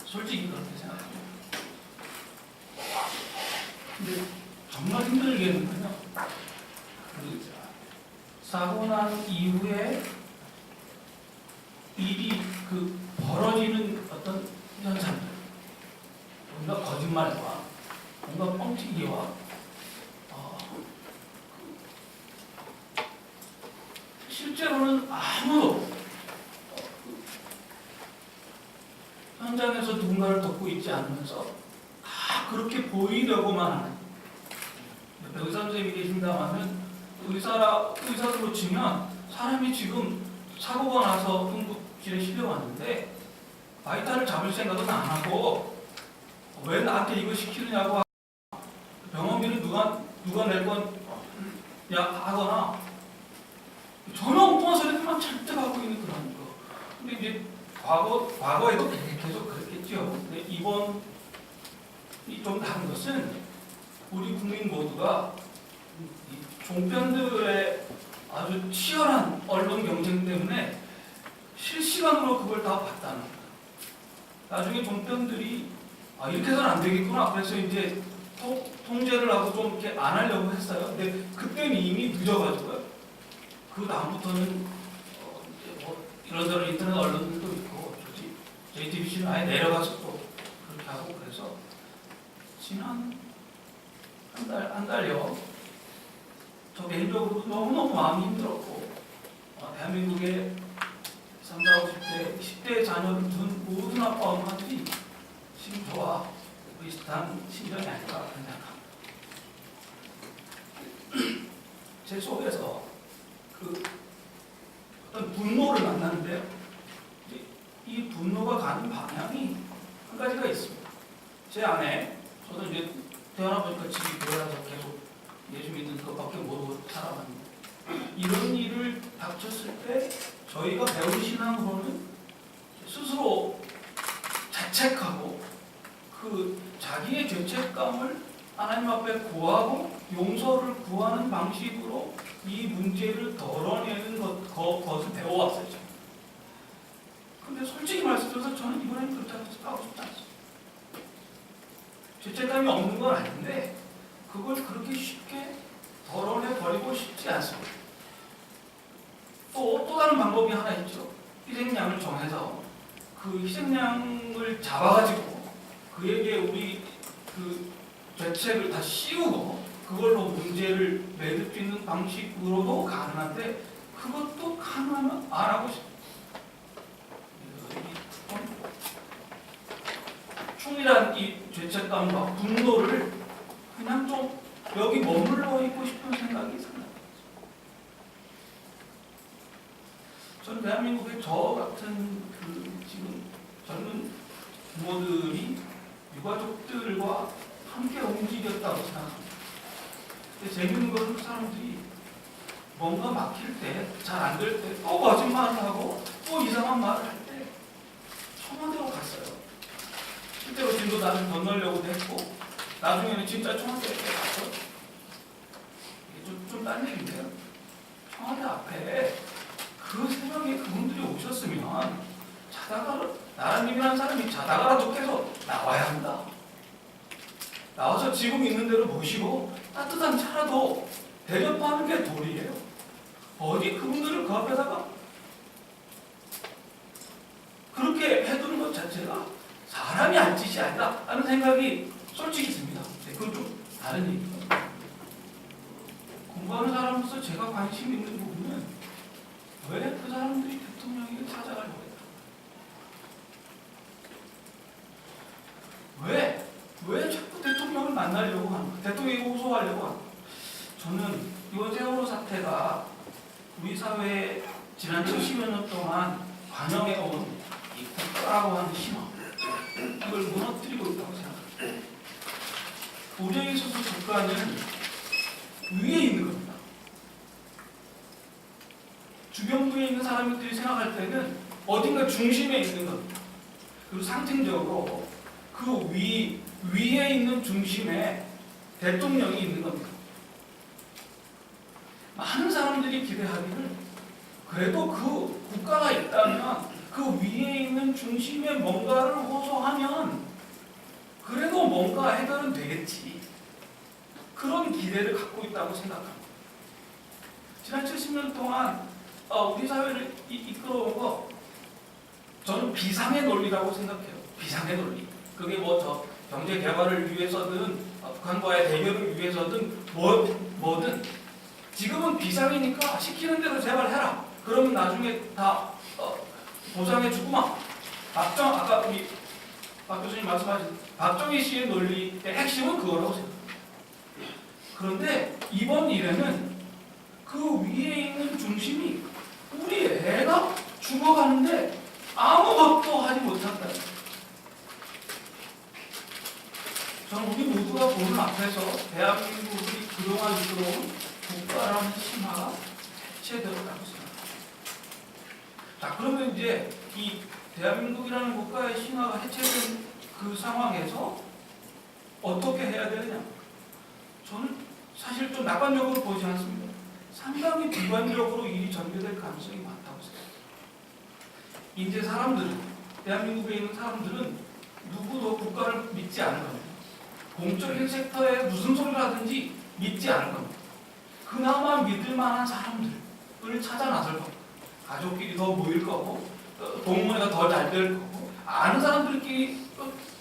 솔직히 그렇게 생각합니다. 근데 정말 힘들게는요. 사고 난 이후에 일이 벌어지는 어떤 현상들, 뭔가 거짓말과 뭔가 뻥튀기와 실제로는 아무도 현장에서 누군가를 돕고 있지 않으면서 다 그렇게 보이려고만 하는 옆에 의사 선생님이 계신다면 의사로 치면 사람이 지금 사고가 나서 응급실에 실려왔는데 바이탈을 잡을 생각은 안 하고 왜 나한테 이거 시키느냐고 병원비는 누가 낼 거냐 하거나 전혀 엉뚱한 소리들만 잔뜩 하고 있는 그런 거. 근데 이제 과거에도 계속 그랬겠죠. 근데 이번이 좀 다른 것은 우리 국민 모두가 이 종편들의 아주 치열한 언론 경쟁 때문에 실시간으로 그걸 다 봤다는 거예요. 나중에 종편들이 이렇게 해서는 안 되겠구나. 그래서 이제 통제를 하고 좀 이렇게 안 하려고 했어요. 근데 그때는 이미 늦어가지고요. 그 다음부터는 이제 뭐 이런저런 인터넷 언론들도 있고, JTBC는 아예 내려가서 또 그렇게 하고 그래서 지난 한 달여 저 개인적으로 너무너무 마음이 힘들었고, 대한민국의 30, 40대, 10대 자녀를 둔 모든 아빠 엄마들이 지금 저와 비슷한 심정이 아닐까 생각합니다. 제 속에서 그 어떤 분노를 만나는데요. 이 분노가 가는 방향이 한 가지가 있습니다. 제 안에 저도 이제 태어나 보니까 집이 교회라서 계속 예수 믿는 것밖에 모르고 살아왔는데, 이런 일을 닥쳤을 때 저희가 배운 신앙으로는 스스로 자책하고 그 자기의 죄책감을 하나님 앞에 구하고 용서를 구하는 방식으로 이 문제를 덜어내는 것을 배워왔어요. 근데 솔직히 말씀드려서 저는 이번엔 그렇게 하고 싶지 않습니다. 죄책감이 없는 건 아닌데 그걸 그렇게 쉽게 덜어내버리고 싶지 않습니다. 또 다른 방법이 하나 있죠. 희생양을 정해서 그 희생양을 잡아가지고 그에게 우리 그 죄책을 다 씌우고 그걸로 문제를 매듭 짓는 방식으로도 가능한데, 그것도 가능하면 안 하고 싶어요. 충실한 이 죄책감과 분노를 그냥 좀 여기 머물러 있고 싶은 생각이 있습니다. 저는 대한민국의 저 같은 그 지금 젊은 부모들이 유가족들과 함께 움직였다고 생각합니다. 근데 재밌는 것은 그 사람들이 뭔가 막힐 때, 잘 안 될 때, 또 거짓말을 하고 또 이상한 말을 할 때 청와대로 갔어요. 실제로 진도 나를 건너려고도 했고, 나중에는 진짜 청와대에 가서, 이게 좀 딴 얘기인데요. 청와대 앞에 그 새벽에 그분들이 오셨으면 자다가, 나라님이라는 사람이 자다가라도 깨서 나와야 한다. 나와서 지금 있는 대로 모시고 따뜻한 차라도 대접하는 게 도리예요. 어디 그분들을 그 앞에다가 그렇게 해두는 것 자체가 사람이 할 짓이 아니다 하는 생각이 솔직히 있습니다. 그건 좀 다른 얘기입니다. 공부하는 사람으로서 제가 관심 있는 부분은 왜 그 사람들이 대통령에게 찾아가려고 했다. 왜 자꾸 대통령을 만나려고 하는가? 대통령이 호소하려고 하는가? 저는 이 세월호 사태가 우리 사회에 지난 70여 년 동안 관영해온 이 국가라고 하는 신화, 이걸 무너뜨리고 있다고 생각합니다. 우리에게 있어서 국가는 위에 있는 겁니다. 주변부에 있는 사람들이 생각할 때는 어딘가 중심에 있는 겁니다. 그리고 상징적으로 그 위에 있는 중심에 대통령이 있는 겁니다. 많은 사람들이 기대하기를 그래도 그 국가가 있다면 그 위에 있는 중심에 뭔가를 호소하면 그래도 뭔가 해결은 되겠지. 그런 기대를 갖고 있다고 생각합니다. 지난 70년 동안 우리 사회를 이끌어온 거 저는 비상의 논리라고 생각해요. 비상의 논리. 그게 뭐 저 경제 개발을 위해서든 북한과의 대결을 위해서든 뭐든 지금은 비상이니까 시키는 대로 제발 해라. 그러면 나중에 다 보상해주구만. 아까 우리 박 교수님 말씀하신 박정희 씨의 논리의 핵심은 그거라고 생각합니다. 그런데 이번 일에는 그 위에 있는 중심이 우리 애가 죽어가는데 아무것도 하지 못한다. 저는 우리 모두가 보는 앞에서 대한민국이 그동안 이끌어온 국가라는 신화가 해체되었다고 생각합니다. 자, 그러면 이제 이 대한민국이라는 국가의 신화가 해체된 그 상황에서 어떻게 해야 되느냐? 저는 사실 좀 낙관적으로 보지 않습니다. 상당히 비관적으로 일이 전개될 가능성이 많다고 생각합니다. 이제 사람들은, 대한민국에 있는 사람들은 누구도 국가를 믿지 않을 겁니다. 공적인 섹터에 무슨 소리를 하든지 믿지 않을 겁니다. 그나마 믿을 만한 사람들을 찾아 나설 겁니다. 가족끼리 더 모일 거고, 동문회가 더 잘 될 거고, 아는 사람들끼리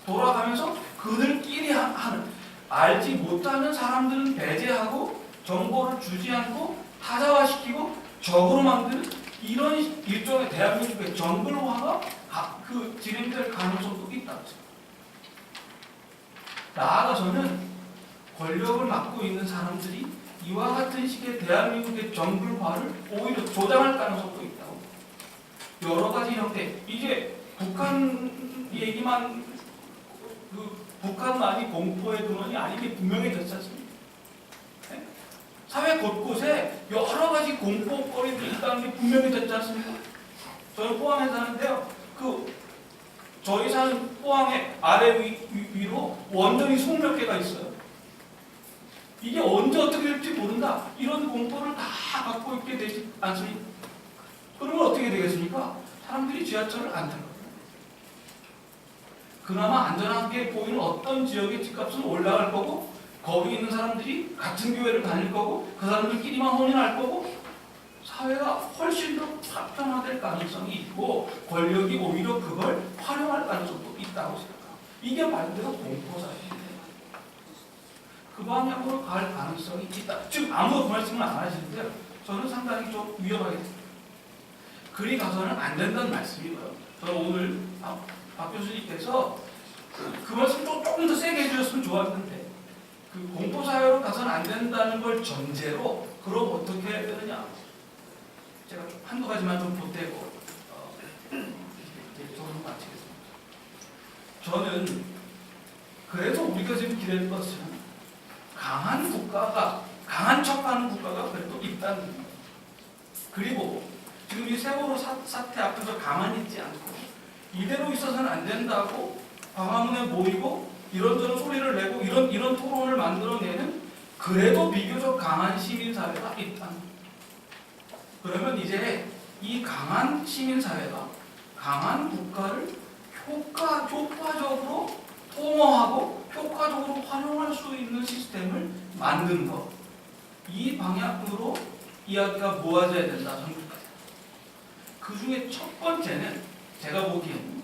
돌아가면서 그들끼리 하는, 알지 못하는 사람들은 배제하고 정보를 주지 않고 타자화시키고 적으로 만드는 이런 일종의 대한민국의 정글화가 진행될 가능성도 있다고 생각합니다. 나아가서는 권력을 맡고 있는 사람들이 이와 같은 식의 대한민국의 정글화를 오히려 조장할 가능성도 있다고. 여러 가지 형태, 이제 북한 얘기만, 북한만이 공포의 근원이 아닌 게 분명해졌지 않습니까? 네? 사회 곳곳에 여러 가지 공포거리들이 있다는 게 분명해졌지 않습니까? 저는 포항에 사는데요. 저희 사는 포항의 아래 위로 원전이 20몇 개가 있어요. 이게 언제 어떻게 될지 모른다. 이런 공포를 다 갖고 있게 되지 않습니까? 그러면 어떻게 되겠습니까? 사람들이 지하철을 안 타요. 그나마 안전하게 보이는 어떤 지역의 집값은 올라갈 거고, 거기 있는 사람들이 같은 교회를 다닐 거고, 그 사람들끼리만 혼인할 거고, 사회가 훨씬 더 파편화될 가능성이 있고, 권력이 오히려 그걸 활용할 가능성도 있다고 생각합니다. 이게 말대로 공포사회입니다. 그 방향으로 갈 가능성이 있다. 지금 아무도 그 말씀을 안 하시는데요. 저는 상당히 좀 위험하겠습니다. 그리 가서는 안 된다는 말씀이고요. 저는 오늘 박 교수님께서 그 말씀 조금 더 세게 해주셨으면 좋았는데, 공포사회로 가서는 안 된다는 걸 전제로 그럼 어떻게 해야 되느냐. 제가 한두 가지만 좀 보태고 저는 마치겠습니다. 저는 그래서 우리가 지금 기대할 것은 강한 국가가, 강한 척하는 국가가 그래도 있다는 겁니다. 그리고 지금 이 세월호 사태 앞에서 가만히 있지 않고 이대로 있어서는 안 된다고 광화문에 모이고 이런저런 소리를 내고 이런 토론을 만들어내는 그래도 비교적 강한 시민사회가 있다. 그러면 이제 이 강한 시민사회가 강한 국가를 효과적으로 통화하고 효과적으로 활용할 수 있는 시스템을 만드는 것. 이 방향으로 이야기가 모아져야 된다. 그 중에 첫 번째는 제가 보기에는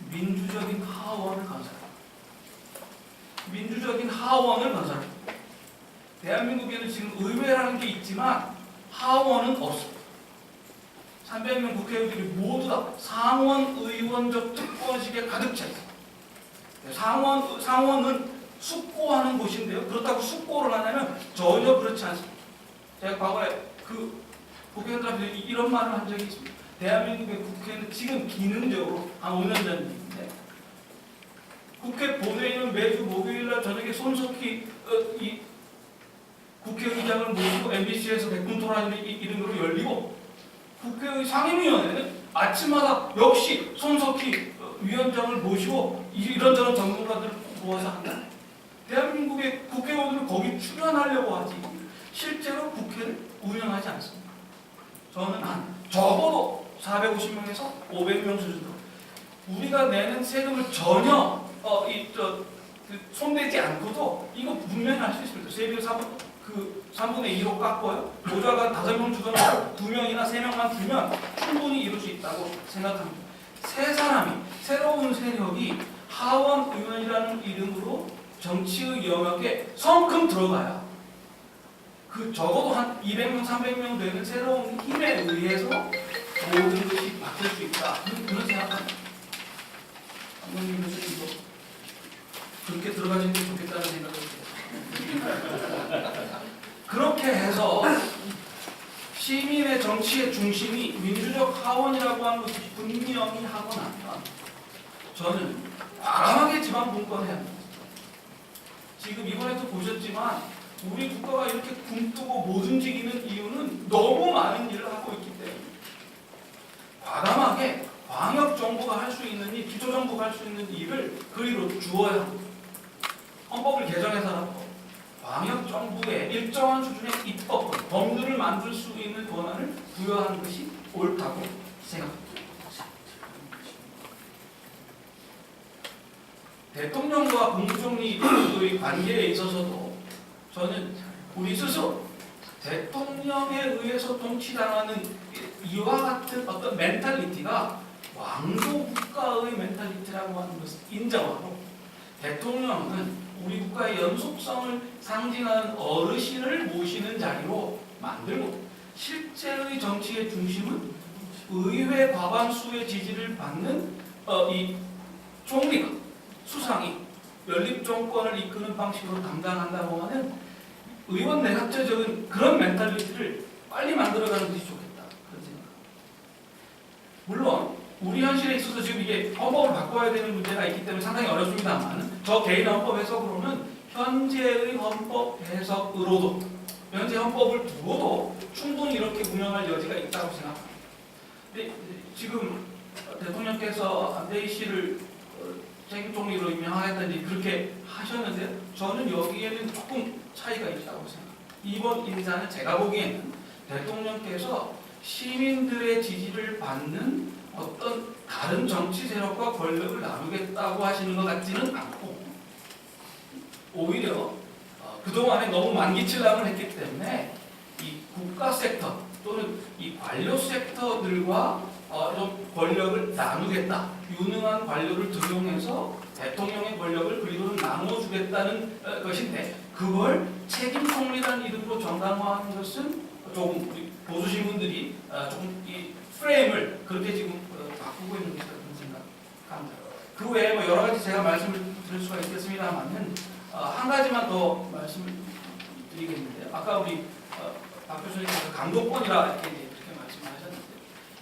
민주적인 하원을 건설합니다. 민주적인 하원을 건설합니다. 대한민국에는 지금 의회라는 게 있지만 하원은 없습니다. 300명 국회의원들이 모두 다 상원의원적 특권식에 가득 차 있습니다. 상원은 숙고하는 곳인데요. 그렇다고 숙고를 하냐면 전혀 그렇지 않습니다. 제가 과거에 국회의원들한테 이런 말을 한 적이 있습니다. 대한민국의 국회는 지금 기능적으로 한 5년 전인데 국회 본회의는 매주 목요일날 저녁에 손석희 국회의장을 모시고 MBC에서 백분토론 이런 걸로 열리고, 국회의 상임위원회는 아침마다 역시 손석희 위원장을 모시고 이런저런 전문가들을 모아서 한다. 대한민국의 국회의원들은 거기 출연하려고 하지 실제로 국회를 운영하지 않습니다. 저는 적어도 450명에서 500명 수준으로 우리가 내는 세금을 전혀 손대지 않고도 이거 분명히 할 수 있습니다. 세비를 3분의 2로 깎고요. 보좌관 5명 주거나 2명이나 3명만 주면 충분히 이룰 수 있다고 생각합니다. 세 사람이, 새로운 세력이 하원 의원이라는 이름으로 정치의 영역에 성큼 들어가야 적어도 한 200명, 300명 되는 새로운 힘에 의해서 모든 것이 바뀔 수 있다. 그런 생각합니다. 장모님 교수님도 그렇게 들어가시는 게 좋겠다는 생각을 해요. 그렇게 해서 시민의 정치의 중심이 민주적 하원이라고 하는 것이 분명히 하고 나면 저는 과감하게 지방 분권해야 합니다. 지금 이번에도 보셨지만 우리 국가가 이렇게 굼뜨고 못 움직이는 이유는 너무 많은 일을 하고 있기 때문에 과감하게 광역 정부가 할 수 있는 일, 기초 정부가 할 수 있는 일을 그리로 주어야 합니다. 헌법을 개정해서라도 광역 정부에 일정한 수준의 입법권, 법률을 만들 수 있는 권한을 부여하는 것이 옳다고 생각합니다. 대통령과 국무총리의 관계에 있어서도 저는 우리 스스로 대통령에 의해서 통치당하는 이와 같은 어떤 멘탈리티가 왕조 국가의 멘탈리티라고 하는 것을 인정하고, 대통령은 우리 국가의 연속성을 상징하는 어르신을 모시는 자리로 만들고, 실제의 정치의 중심은 의회 과반수의 지지를 받는 이 총리가, 수상이 연립 정권을 이끄는 방식으로 담당한다고 하는 의원 내각제적인 그런 멘탈리티를 빨리 만들어가는 것이 좋겠다, 그런 생각. 물론 우리 현실에 있어서 지금 이게 헌법을 바꿔야 되는 문제가 있기 때문에 상당히 어렵습니다만, 저 개인 헌법 해석으로는 현재의 헌법 해석으로도, 현재 헌법을 두고도 충분히 이렇게 운영할 여지가 있다고 생각합니다. 근데 지금 대통령께서 안대희 씨를 책임 총리로 임명하겠다니 그렇게 하셨는데, 저는 여기에는 조금 차이가 있다고 생각합니다. 이번 인사는 제가 보기에는 대통령께서 시민들의 지지를 받는 어떤 다른 정치 세력과 권력을 나누겠다고 하시는 것 같지는 않고, 오히려 그동안에 너무 만기칠람을 했기 때문에 이 국가 섹터 또는 이 관료 섹터들과 좀 권력을 나누겠다, 유능한 관료를 등용해서 대통령의 권력을 그리고는 나눠주겠다는 것인데, 그걸 책임 총리라는 이름으로 정당화하는 것은 조금 우리 보수 신문들이 조금 이 프레임을 그렇게 지금 바꾸고 있는 것이라고 생각합니다. 그 외에 뭐 여러 가지 제가 말씀을 드릴 수가 있겠습니다만은 한 가지만 더 말씀을 드리겠는데, 아까 우리 박 교수님께서 감독권이라 이렇게 말씀하셨는데,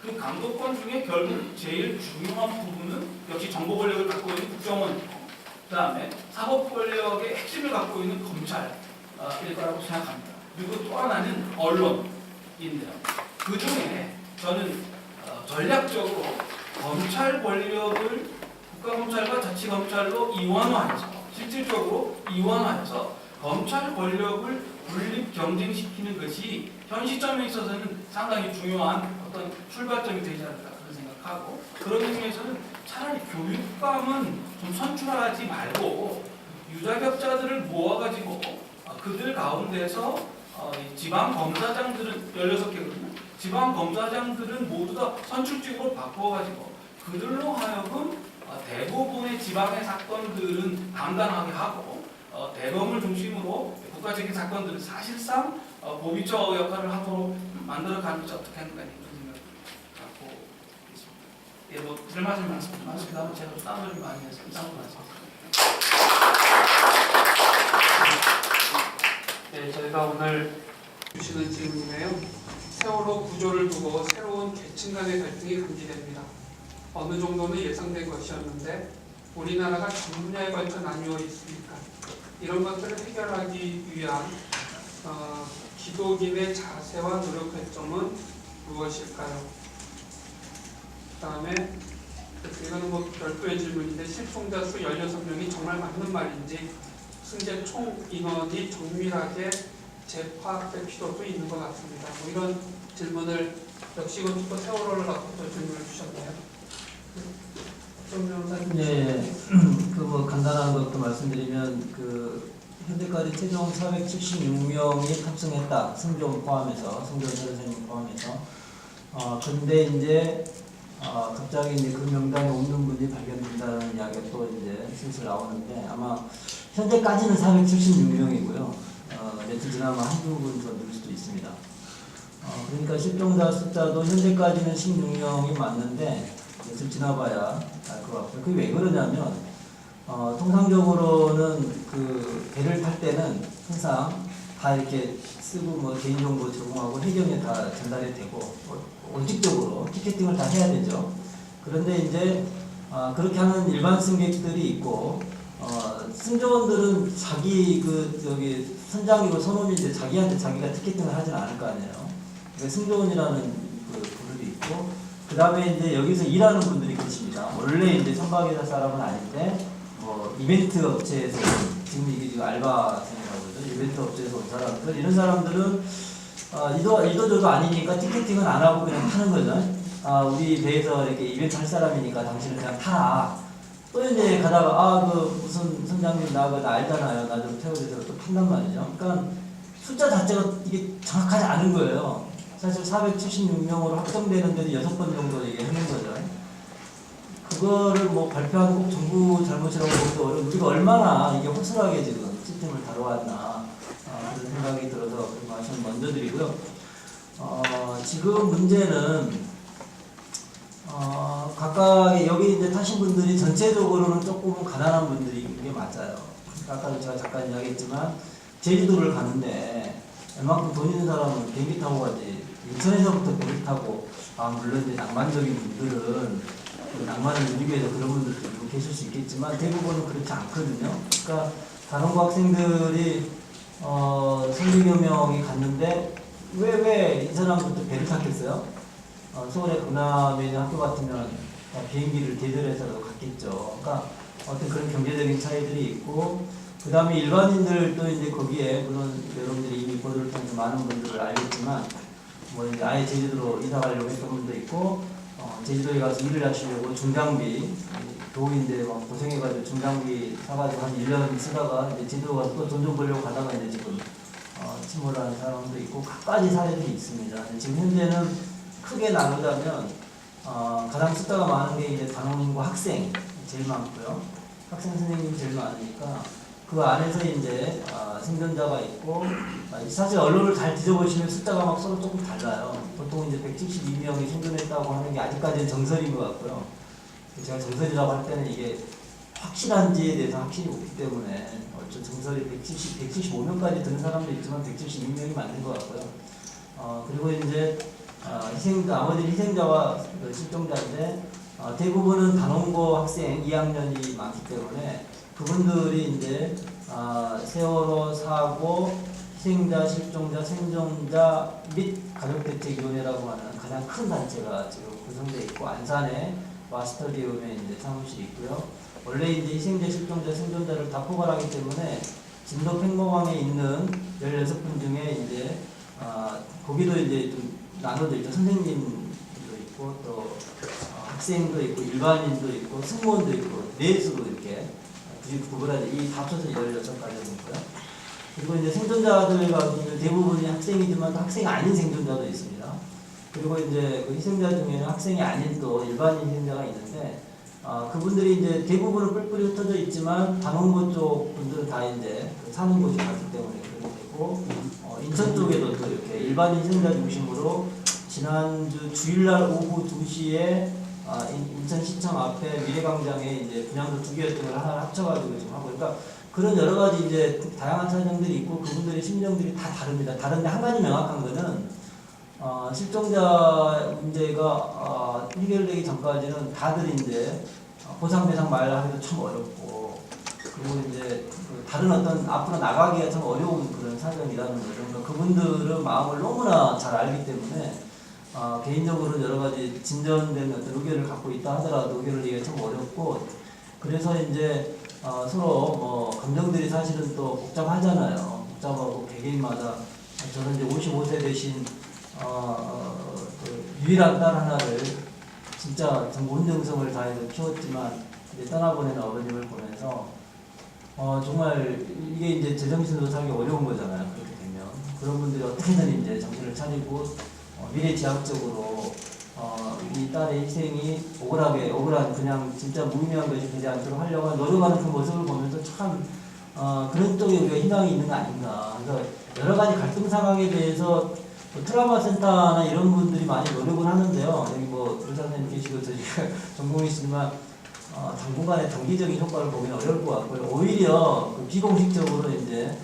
그 감독권 중에 결국 제일 중요한 부분은 역시 정보 권력을 갖고 있는 국정원이고, 그 다음에 사법 권력의 핵심을 갖고 있는 검찰일 거라고 생각합니다. 그리고 또 하나는 언론인데요. 그 중에 저는 전략적으로 검찰 권력을 국가검찰과 자치검찰로 이완화해서, 실질적으로 이완화해서 검찰 권력을 분립 경쟁시키는 것이 현 시점에 있어서는 상당히 중요한 어떤 출발점이 되지 않을까 그런 생각하고, 그런 의미에서는 차라리 교육감은 좀 선출하지 말고 유자격자들을 모아가지고 그들 가운데서 지방 검사장들은 16개거든요. 지방 검사장들은 모두 다 선출직으로 바꿔가지고 그들로 하여금 대부분의 지방의 사건들은 담당하게 하고, 대검을 중심으로 국가적인 사건들은 사실상 보비처 역할을 하도록 만들어가는 것이 어떻게 하는가 이런 생각을 갖고 있습니다. 예, 뭐 들 말씀이 많습니다. 제가 땀을 좀 많이 해서 땀을 말씀드립니다. 네, 저희가 오늘 주시는 질문이에요. 세월호 구조를 두고 새로운 계층 간의 갈등이 감지됩니다. 어느 정도는 예상된 것이었는데 우리나라가 전 분야에 걸쳐 나뉘어 있으니까 이런 것들을 해결하기 위한 기독인의 자세와 노력 결점은 무엇일까요? 그 다음에 이거는 뭐 별도의 질문인데, 실종자 수 16명이 정말 맞는 말인지 승재 총 인원이 정밀하게 재파악될 필요도 있는 것 같습니다. 뭐 이런 질문을 역시 이것도 세월호를 갖고 또 질문을 주셨네요. 네, 그 뭐 간단한 것도 말씀드리면, 그 현재까지 최종 476명이 탑승했다. 승조원 포함해서, 승조원 선생님 포함해서. 근데 이제 갑자기 이제 그 명단에 없는 분이 발견된다는 이야기가 또 이제 슬슬 나오는데, 아마 현재까지는 476명이고요. 며칠 지나면 한두 분 더 늘 수도 있습니다. 그러니까 실종자 숫자도 현재까지는 16명이 맞는데 며칠 지나봐야 알 것 같고요. 그게 왜 그러냐면, 통상적으로는 그 배를 탈 때는 항상 다 이렇게 쓰고 뭐 개인정보 제공하고 해경에 다 전달이 되고 원칙적으로 티켓팅을 다 해야 되죠. 그런데 이제 그렇게 하는 일반 승객들이 있고, 승조원들은 자기 그 저기 선장이고 선원인데 자기한테 자기가 티켓팅을 하지는 않을 거 아니에요. 그러니까 승조원이라는 그 그룹이 있고, 그 그다음에 이제 여기서 일하는 분들이 계십니다. 원래 이제 선박회사 사람은 아닌데 뭐 이벤트 업체에서 지금 이게 지금 알바생이라고 그러죠. 이벤트 업체에서 온 사람들 이런 사람들은 이도저도 아니니까 티켓팅은 안 하고 그냥 타는 거죠. 우리 배에서 이렇게 이벤트 할 사람이니까 당신은 그냥 타라. 또 이제 가다가 그 무슨 선장님 나 알잖아요. 나 좀 태워주세요. 또 탄단 말이죠. 그러니까 숫자 자체가 이게 정확하지 않은 거예요. 사실 476명으로 확정되는데도 6번 정도 얘기하는 거죠. 그거를 뭐 발표하는 꼭 정부 잘못이라고 보기도 어려운 우리가 얼마나 이게 허술하게 지금 시스템을 다뤄왔나 그런 생각이 들어서 그 말씀 먼저 드리고요. 지금 문제는 각각 여기 이제 타신 분들이 전체적으로는 조금은 가난한 분들이 게 맞아요. 아까도 제가 잠깐 이야기했지만 제주도를 가는데 웬만큼 돈 있는 사람은 비행기 타고 가지 인천에서부터 비행기 타고 물론 이제 낭만적인 분들은 그 낭만을 누리기 위해서 그런 분들도 좀 계실 수 있겠지만 대부분은 그렇지 않거든요. 그러니까 단원고 학생들이 300여 명이 갔는데 왜 이 사람부터 배를 탔겠어요? 서울의 강남에 있는 학교 같으면 비행기를 대절해서라도 갔겠죠. 그러니까 어떤 그런 경제적인 차이들이 있고 그 다음에 일반인들도 이제 거기에 물론 여러분들이 이미 보도를 통해서 많은 분들을 알겠지만 뭐 이제 아예 제주도로 이사 가려고 했던 분도 있고 제주도에 가서 일을 하시려고 중장비 도인데 막 고생해가지고 중장비 사가지고 한 1년 쓰다가 이제 제주도 가서 또 돈 좀 벌려고 가다가 이제 지금 침몰하는 사람도 있고 각가지 사례들이 있습니다. 지금 현재는 크게 나누자면 가장 숫자가 많은 게 이제 단원고 학생 제일 많고요. 학생 선생님이 제일 많으니까 그 안에서 이제 생존자가 있고 사실 언론을 잘 뒤져보시면 숫자가 막 서로 조금 달라요. 보통 이제 172명이 생존했다고 하는 게 아직까지는 정설인 것 같고요. 제가 정설이라고 할 때는 이게 확실한지에 대해서 확실히 없기 때문에 정설이 175명까지 드는 사람도 있지만 172명이 맞는 것 같고요. 그리고 이제 나머지 희생자와 실종자인데 대부분은 단원고 학생 2학년이 많기 때문에 그분들이 이제 세월호 사고 희생자, 실종자, 생존자 및 가족대책위원회라고 하는 가장 큰 단체가 지금 구성되어 있고 안산에 마스터디움에 이제 사무실이 있고요. 원래 이제 희생자, 실종자, 생존자를 다 포괄하기 때문에 진도 팽목항에 있는 16분 중에 이제 거기도 이제 좀 나눠져 있죠. 선생님도 있고 또 학생도 있고 일반인도 있고 승무원도 있고 내수도 이렇게 구분하죠. 이 합쳐서 16가지고요. 그리고 이제 생존자들 같은 대부분이 학생이지만 학생이 아닌 생존자도 있습니다. 그리고 이제 그 희생자 중에는 학생이 아닌 또 일반인 희생자가 있는데 그분들이 이제 대부분은 뿔뿔이 흩어져 있지만 단원고 쪽 분들은 다 이제 사는 곳이 같기 때문에 그렇게 되고 인천 쪽에도 또 이렇게 일반인 희생자 중심으로 지난주 주일날 오후 2시에 인천시청 앞에 미래광장에 이제 분향소 2개였던 걸 하나 합쳐가지고 지금 하고 그러니까 그런 여러 가지 이제 다양한 사정들이 있고 그분들의 심정들이 다 다릅니다. 다른데 한 가지 명확한 거는 실종자 문제가 해결되기 전까지는 다들 이제 보상 배상 말하기도 참 어렵고 그리고 이제 다른 어떤 앞으로 나가기가 참 어려운 그런 사정이라는 거죠. 그러니까 그분들은 마음을 너무나 잘 알기 때문에 개인적으로 여러 가지 진전된 어떤 의견을 갖고 있다 하더라도 의견을 얘기가 참 어렵고 그래서 이제 서로 뭐 감정들이 사실은 또 복잡하잖아요. 복잡하고 개개인마다 저는 이제 55세 되신 그 유일한 딸 하나를 진짜 전부 온 정성을 다해서 키웠지만 이제 떠나보내는 어머님을 보면서 정말 이게 이제 제정신으로 살기 어려운 거잖아요. 그렇게 되면 그런 분들이 어떻게든 이제 정신을 차리고 미래지향적으로 이 딸의 희생이 억울한 그냥 진짜 무의미한 것이 되지 않도록 하려고 노력하는 그 모습을 보면서 참 그런 쪽에 우리가 희망이 있는 거 아닌가. 그래서 여러 가지 갈등 상황에 대해서 트라우마 센터나 이런 분들이 많이 노력을 하는데요. 여기 뭐 의사선생님 계시고 저희가 전공이시지만 당분간의 단기적인 효과를 보기는 어려울 것 같고요. 오히려 그 비공식적으로 이제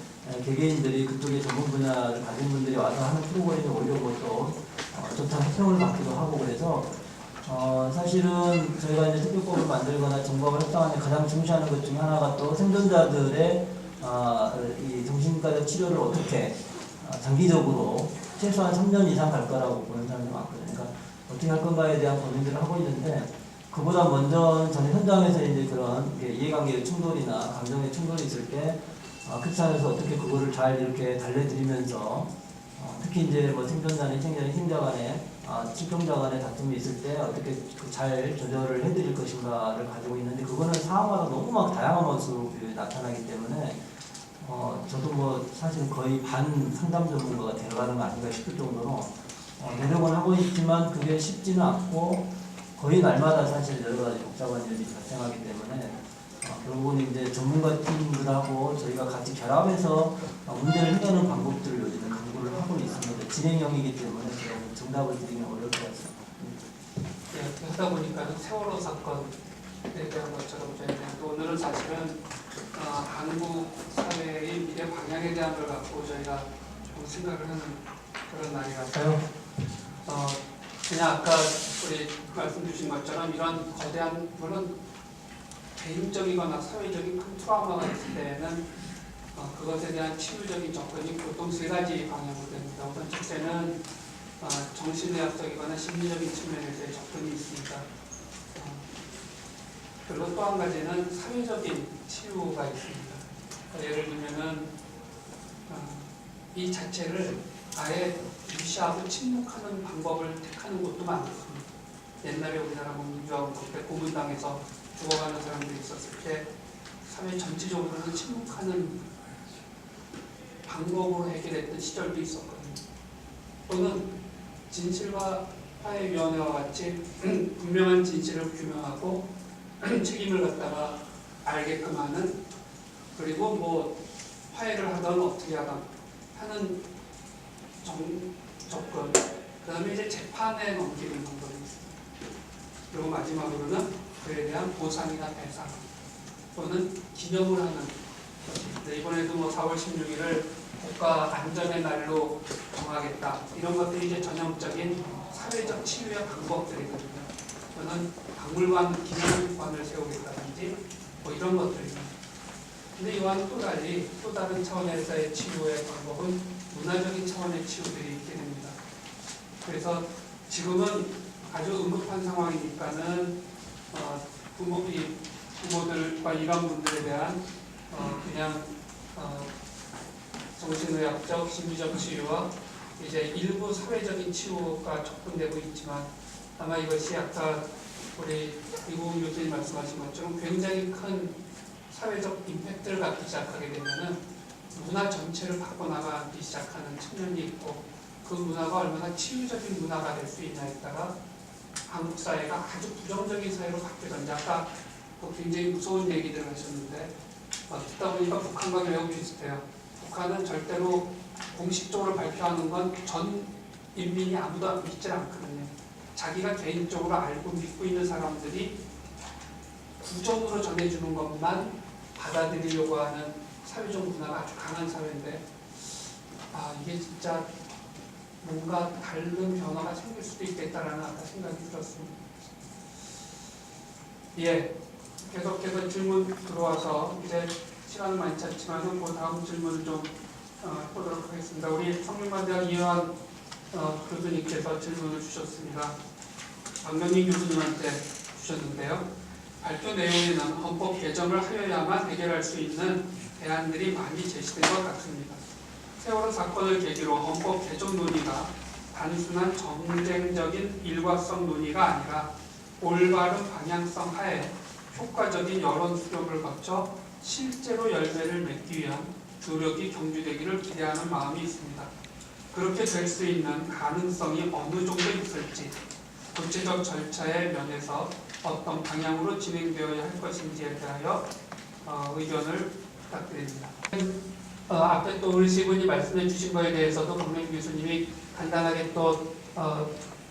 개개인들이 그쪽에 전문 분야를 가진 분들이 와서 하는 프로그램이 오히려 또 좋다는 평을 받기도 하고 그래서 사실은 저희가 이제 특별법을 만들거나 정부와 협상하는 가장 중시하는 것 중에 하나가 또 생존자들의 이 정신과적 치료를 어떻게 장기적으로 최소한 3년 이상 갈 거라고 보는 사람이 많거든요. 그러니까 어떻게 할 건가에 대한 고민들을 하고 있는데 그보다 먼저 저는 현장에서 이제 그런 이해관계의 충돌이나 감정의 충돌이 있을 때 크리스찬에서 어떻게 그거를 잘 이렇게 달래드리면서 특히 이제 뭐 생존자나 희생자 간에 실종자 간의 다툼이 있을 때 어떻게 잘 조절을 해드릴 것인가를 가지고 있는데 그거는 상황마다 너무 막 다양한 모습이 나타나기 때문에 저도 뭐 사실 거의 반 상담 전문가가 되어가는 거 아닌가 싶을 정도로 노력은 하고 있지만 그게 쉽지는 않고 거의 날마다 사실 여러 가지 복잡한 일이 발생하기 때문에 결국은 이제 전문가 팀들하고 저희가 같이 결합해서 문제를 해결하는 방법들을 요즘에 강구를 하고 있습니다. 진행형이기 때문에 제가 정답을 드리기는 어려울 것 같습니다. 예, 그러다 보니까 세월호 사건에 대한 것처럼 저희가 오늘은 사실은 한국 사회의 미래 방향에 대한 걸 갖고 저희가 좀 생각을 하는 그런 날이라서요. 그냥 아까 우리 말씀 주신 것처럼 이런 거대한 물론 개인적이거나 사회적인 큰 트라우마가 있을 때는 그것에 대한 치유적인 접근이 보통 세 가지 방향으로 됩니다. 우선 첫째는 정신의학적이거나 심리적인 측면에서의 접근이 있습니다. 그리고 또 한 가지는 사회적인 치유가 있습니다. 예를 들면은 이 자체를 아예 무시하고 침묵하는 방법을 택하는 곳도 많습니다. 옛날에 우리나라 민주화운 그때 고문당해서 죽어가는 사람들이 있었을 때 사회 전체적으로는 침묵하는 방법으로 해결했던 시절도 있었거든요. 또는 진실과 화해위원회와 같이 분명한 진실을 규명하고 책임을 갖다가 알게끔 하는 그리고 뭐 화해를 하던 어떻게 하던 하는 접근 그 다음에 이제 재판에 넘기는 방법이 있습니다. 그리고 마지막으로는 그에 대한 보상이나 배상 또는 기념을 하는 것입니다. 이번에도 뭐 4월 16일을 국가 안전의 날로 정하겠다 이런 것들이 이제 전형적인 사회적 치유의 방법들이거든요. 저는 박물관 기념관을 세우겠다든지 뭐 이런 것들입니다. 근데 이와는 또 달리 또 다른 차원에서의 치유의 방법은 문화적인 차원의 치유들이 있게 됩니다. 그래서 지금은 아주 응급한 상황이니까는 부모들과 일반분들에 대한 그냥 정신의학적, 심리적 치유와 이제 일부 사회적인 치유가 접근되고 있지만 아마 이것이 아까 우리 이국훈 교수님 말씀하신 것처럼 굉장히 큰 사회적 임팩트를 갖기 시작하게 되면은 문화 전체를 바꿔나가기 시작하는 측면이 있고 그 문화가 얼마나 치유적인 문화가 될 수 있냐에 따라 한국 사회가 아주 부정적인 사회로 바뀌던지 아까 굉장히 무서운 얘기들을 하셨는데 듣다 보니까 북한과 매우 비슷해요. 북한은 절대로 공식적으로 발표하는 건 전 인민이 아무도 믿질 않거든요. 자기가 개인적으로 알고 믿고 있는 사람들이 구정으로 전해주는 것만 받아들이려고 하는 사회적 문화가 아주 강한 사회인데 이게 진짜 뭔가 다른 변화가 생길 수도 있겠다라는 아까 생각이 들었습니다. 예, 계속해서 질문 들어와서 이제 시간은 많지 않지만 그 다음 질문을 좀 보도록 하겠습니다. 우리 성균관대학 이해환 교수님께서 질문을 주셨습니다. 박명희 교수님한테 주셨는데요. 발표 내용에는 헌법 개정을 하여야만 해결할 수 있는 대안들이 많이 제시된 것 같습니다. 세월호 사건을 계기로 헌법 개정 논의가 단순한 정쟁적인 일과성 논의가 아니라 올바른 방향성 하에 효과적인 여론 수렴을 거쳐 실제로 열매를 맺기 위한 노력이 경주되기를 기대하는 마음이 있습니다. 그렇게 될 수 있는 가능성이 어느 정도 있을지 구체적 절차의 면에서 어떤 방향으로 진행되어야 할 것인지에 대하여 의견을 부탁드립니다. 앞에 또 우리 세 분이 말씀해 주신 거에 대해서도 박명희 교수님이 간단하게 또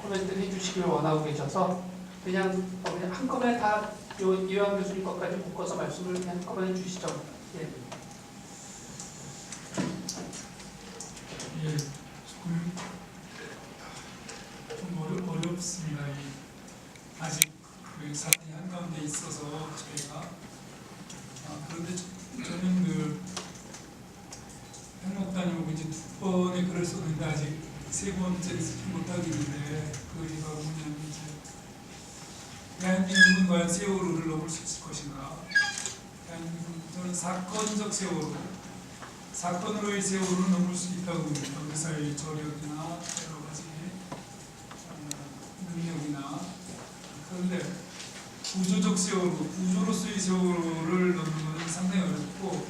코멘트를 해주시길 원하고 계셔서 그냥 한꺼번에 다 이해환 교수님 것까지 묶어서 말씀을 그냥 한꺼번에 주시죠. 예. 예, 좀 어렵습니다. 아직 그 사건이 한가운데 있어서 저희가 그런데 저는 그 행복단이고 이제 두 번의 글을 썼는데 아직 세 번째를 쓰지 못하고 있는데 그게 바로 뭐냐면 이제 대한민국은 과연 세월호를 넘을 수 있을 것인가? 저는 사건적 세월호, 사건으로의 세월호를 넘을 수 있다고 봅니다. 의사의 저력이나 여러 가지 능력이나. 그런데 구조적 세월호, 구조로서의 세월호를 넘는 것은 상당히 어렵고,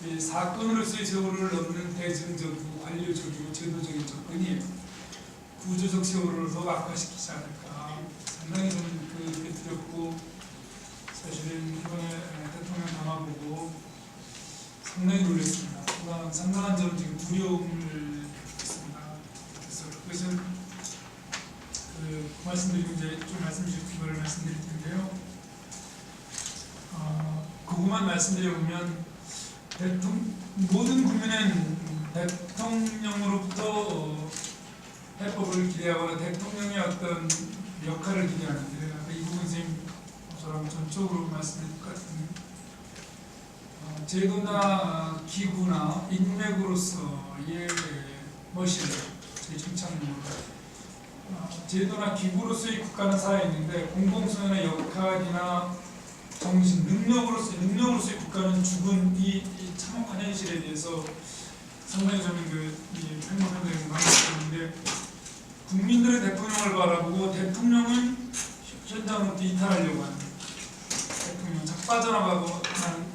이 사건으로서의 세월호를 넘는 대증적이고 관료적이고 제도적인 접근이 구조적 세월호를 더 악화시키지 않을까. 상당히 저는 그게 두렵고, 사실은 이번에 대통령 담아보고 상당히 놀랐습니다. 상당한 저는 지금 두려움을 느꼈습니다. 그래서 그것은 그 말씀드리고 이제 좀 말씀 주신 걸 말씀드릴 텐데요. 그것만 말씀드려보면 모든 국민은 대통령으로부터 해법을 기대하거나 대통령의 어떤 역할을 기대하는데 이 부분 선생님 저랑 전적으로 말씀드릴 것 같은데 제도나 기구나 인맥으로서의 머신 제 중창으로 제도나 기구로서의 국가는 살아있는데 공공성의 역할이나 정신, 능력으로서의 국가는 죽은 이 참혹한 현실에 대해서 상당히 저는 이 팽목한다는 말씀인데 국민들의 대통령을 바라보고 대통령은 현장으로부터 이탈하려고 하는 대통령 착 빠져나가고 하는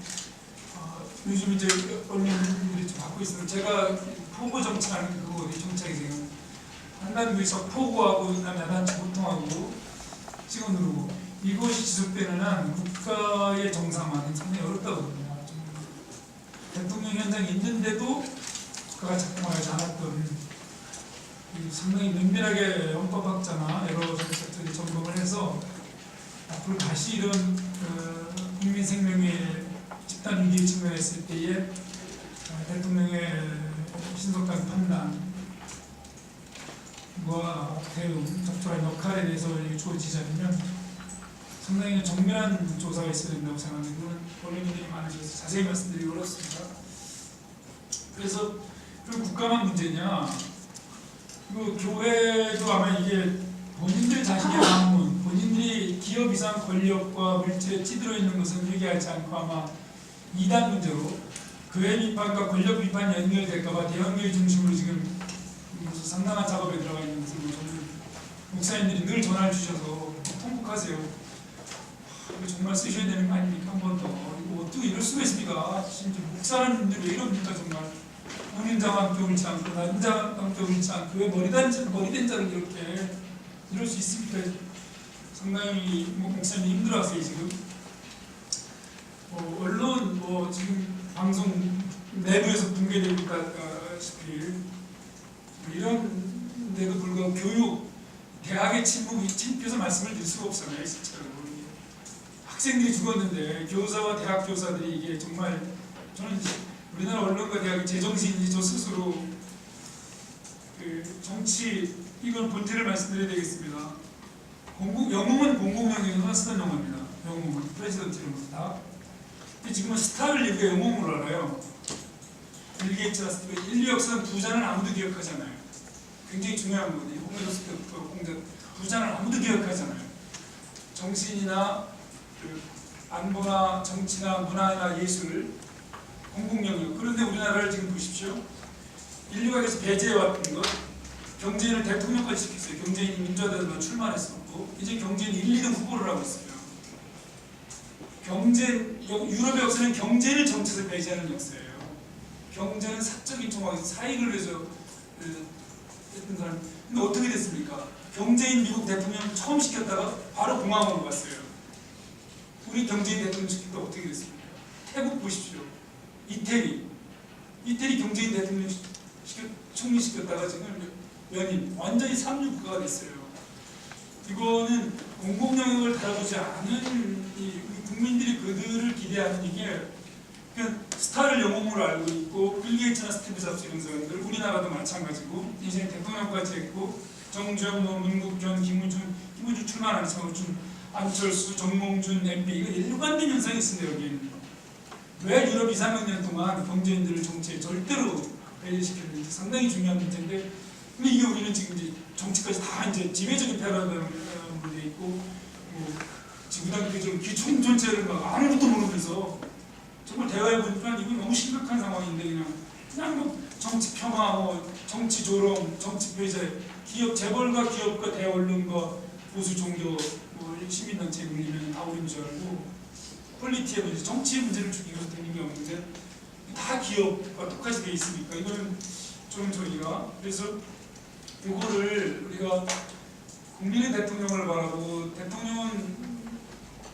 요즘 이제 언론들이 좀 받고 있어요. 제가 포고 정치하는 그거 정책이 지금 한단부에서 포고하고 야단 보통하고 찍어 누르고 이것이 지속되는 한 국가의 정상화는 상당히 어렵다고 봅니다. 대통령 현장에 있는데도 국가가 작동하지 않았던 상당히 면밀하게 헌법학자나 여러 정책들이 점검을 해서 앞으로 다시 이런 국민 생명의 집단 위기에 직면했을 때에 대통령의 신속한 판단과 대응, 적절한 역할에 대해서 주어지자면 상당히 정밀한 조사가 있어야 된다고 생각합니다. 이거는 언론인들이 많으셔서 자세히 말씀드리기 어렵습니다. 그래서 그 국가만 문제냐? 그 교회도 아마 이게 본인들 자신의 방문, 본인들이 기업 이상 권력과 물질에 찌들어 있는 것은 회개하지 않고 아마 이단 문제로 교회 비판과 권력 비판이 연결될까봐 대형교회 중심으로 지금 상당한 작업에 들어가 있는 것을 저는 목사님들이 늘 전화를 주셔서 통곡하세요. 이거 정말 쓰셔야 되는 거 아닙니까? 한 번 더. 이거 어떻게 이럴 수가 있습니까? 심지어 목사라는 분들이 왜 이럽니까 정말. 본인장 함께 옳지 않고 남장 함께 옳지 않고 왜 머리된 자를 이렇게 이럴 수 있습니까? 상당히 목사님이 힘들어하세요 지금. 언론 지금 방송 내부에서 붕괴되고 있다시피 이런 데도 불구하고 교육 대학의 침묵에서 말씀을 드릴 수가 없잖아요 진짜로. 학생들이 죽었는데 교사와 대학 교사들이 이게 정말 저는 우리나라 언론과 대학이 제정신인지 저 스스로 정치 이건 본질을 말씀드려야 되겠습니다. 영웅은 공공영역에서 쓰던 영어입니다. 영웅은 프레지던트 이런 거 다. 근데 지금은 스타를 우리가 영웅으로 알아요. 빌 게이츠나 스티브 인류 역사는 부자는 아무도 기억하지 않아요. 굉장히 중요한 거지. 홍메로스 때부터 공자 부자는 아무도 기억하지 않아요. 정신이나 안보나 정치나 문화나 예술 공공영역. 그런데 우리나라를 지금 보십시오. 인류가 계속 배제해왔던 것, 경제인을 대통령까지 시켰어요. 경제인이 민주화되면 출마했었고 이제 경제인 1, 2등 후보를 하고 있어요. 유럽의 역사는 경제를 정치에서 배제하는 역사예요. 경제는 사적인 총학에서 사익을 위해서 했던 사람. 근데 어떻게 됐습니까? 경제인 미국 대통령 처음 시켰다가 바로 공항으로 갔어요. 우리 경제인 대통령 시켰다가 어떻게 됐습니까? 태국 보십시오. 이태리 경제인 대통령 총리 시켰다가 지금 연임 완전히 삼류국가가 됐어요. 이거는 공공영역을 다뤄보지 않은 국민들이 그들을 기대하는 이게 그냥 스타를 영웅으로 알고 있고 빌 게이츠나 스티브 잡스 이런 사람들 우리나라도 마찬가지고 이제 대통령까지 했고 정주영, 문국현, 김우준 출마하는 정우준, 안철수, 정몽준, MB 이거 일관된 현상이 있습니다. 여기는 왜 유럽 2, 300년 동안 경제인들을 정치에 절대로 배제시켰는지 상당히 중요한 문제인데 근데 이게 우리는 지금 이제 정치까지 다 이제 지배적인 패러다임으로 돼 있고 뭐 지구단계적인 기총 전체를 막 아무것도 모르면서 정말 대화해 보니까 이건 너무 심각한 상황인데 그냥 뭐 정치 평화, 뭐 정치 조롱, 정치 배제, 기업 재벌과 기업과 대언론과 보수 종교, 뭐 시민단체 물리면 다 우린 줄 알고 퀄리티의 문제, 정치의 문제를 죽이고 되는 게 없는데 다 기업과 똑같이 돼 있으니까 이거는 좀 저희가 그래서 이거를 우리가 국민의 대통령을 바라고 대통령은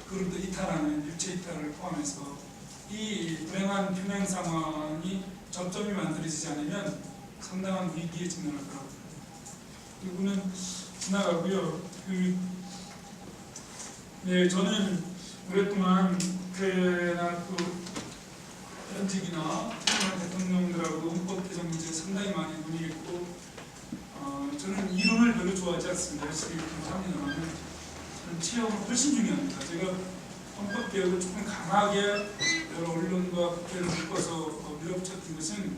그룹도 이탈하는 유체 이탈을 포함해서 이 불행한 평행 상황이 접점이 만들어지지 않으면 상당한 위기에 직면할 거라고 이거는 지나가고요. 네, 저는 오랫동안 국회나 현직이나 대통령들하고 헌법 개정 문제에 상당히 많이 논의했고 저는 이론을 별로 좋아하지 않습니다. 열심히 공부합니다만 저는 체험은 훨씬 중요합니다. 제가 헌법 개혁을 조금 강하게 여러 언론과 국회를 묶어서 밀어붙였던 것은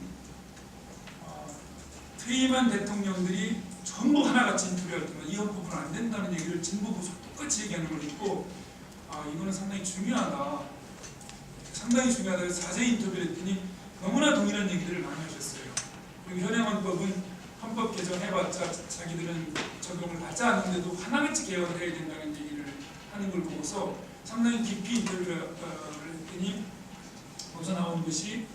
퇴임한 대통령들이 전부 하나같이 인터뷰할 때마다 이 헌법은 안 된다는 얘기를 진보 보수 똑같이 얘기하는 걸 듣고 이거는 상당히 중요하다. 상당히 중요하다. 그래서 자세히 인터뷰를 했더니 너무나 동일한 얘기들을 많이 하셨어요. 그리고 현행 헌법은 헌법 개정해봤자 자기들은 적용을 받지 않는데도 하나같이 개혁을 해야 된다는 얘기를 하는 걸 보고서 상당히 깊이 인터뷰를 했더니 거기서 나오는 것이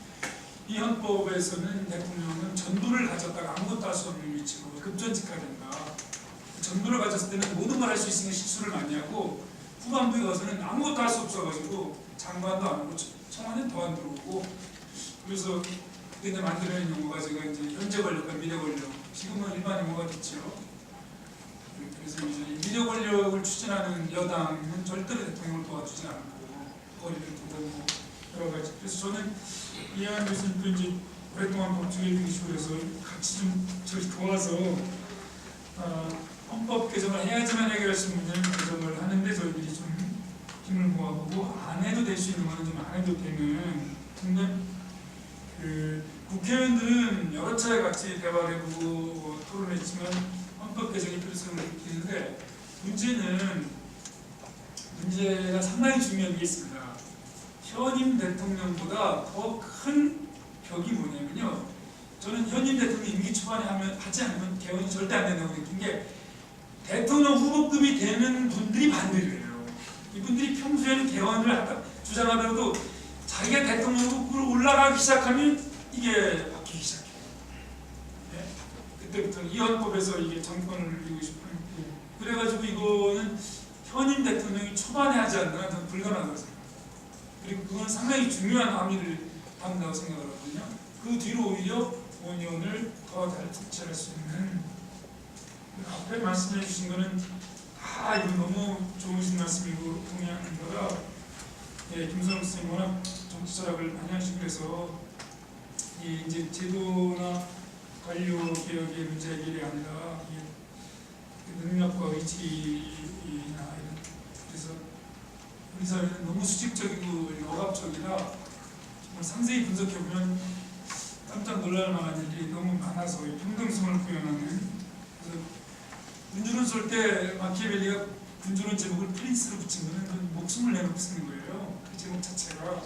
이 헌법에서는 대통령은 전부를 가졌다가 아무것도 할 수 없는 위치로 급전직해야 된다. 전부를 가졌을 때는 모든 걸 할 수 있으니까 실수를 많이 하고 후반부에 가서는 아무것도 할 수 없어가지고 장관도 안 하고 청와대는 더 안 들어오고 그래서 그때 만들어낸 용어가 제가 이제 현재 권력과 미래 권력 지금은 일반 용어가 됐죠. 그래서 이제 미래 권력을 추진하는 여당은 절대로 대통령을 도와주지 않고 거리를 두고 여러 가지. 그래서 저는 이해한 것은 또 이제 오랫동안 법조계를 이슈에서 같이 좀 저를 도와서 헌법 개정을 해야지만 해결할 수 있는 문제는 개정을 하는데 저희들이 좀 힘을 모아보고 안 해도 될 수 있는 거는 좀 안 해도 되는. 근데 국회의원들은 여러 차례 같이 대화를 해보고 토론했지만 헌법 개정의 필요성을 느끼는데 문제가 상당히 중요한 게 있습니다. 현임 대통령보다 더 큰 벽이 뭐냐면요. 저는 현임 대통령 임기 초반에 하지 않으면 개헌이 절대 안 된다고 느낀 게 대통령 후보급이 되는 분들이 반대를 해요. 이분들이 평소에는 개헌을 주장하더라도 자기가 대통령 후보로 올라가기 시작하면 이게 바뀌기 시작해요. 네? 그때부터는 이 헌법에서 이게 정권을 이루고 싶어요. 그래가지고 이거는 현임 대통령이 초반에 하지 않는 한 불가능하다고 생각합니다. 그리고 그건 상당히 중요한 함의를 담는다고 생각하거든요. 그 뒤로 오히려 5년을 더 잘 특채할 수 있는 앞에 말씀해 주신 거는 이거 너무 좋으신 말씀이고 동의하는 거라 김선욱 선생님 워낙 정치 철학을 많이 하시고 그래서 이제 제도나 관료 개혁의 문제 해결이 아니라 능력과 의지나 이런 그래서 우리 사회는 너무 수직적이고 억압적이라 정말 상세히 분석해 보면 깜짝 놀랄 만한 일이 너무 많아서 평등성을 구현하는 그래서 군주론 쏠 때 마키아벨리가 군주론 제목을 프린스로 붙인 거는 목숨을 내놓고 쓰는 거예요. 그 제목 자체가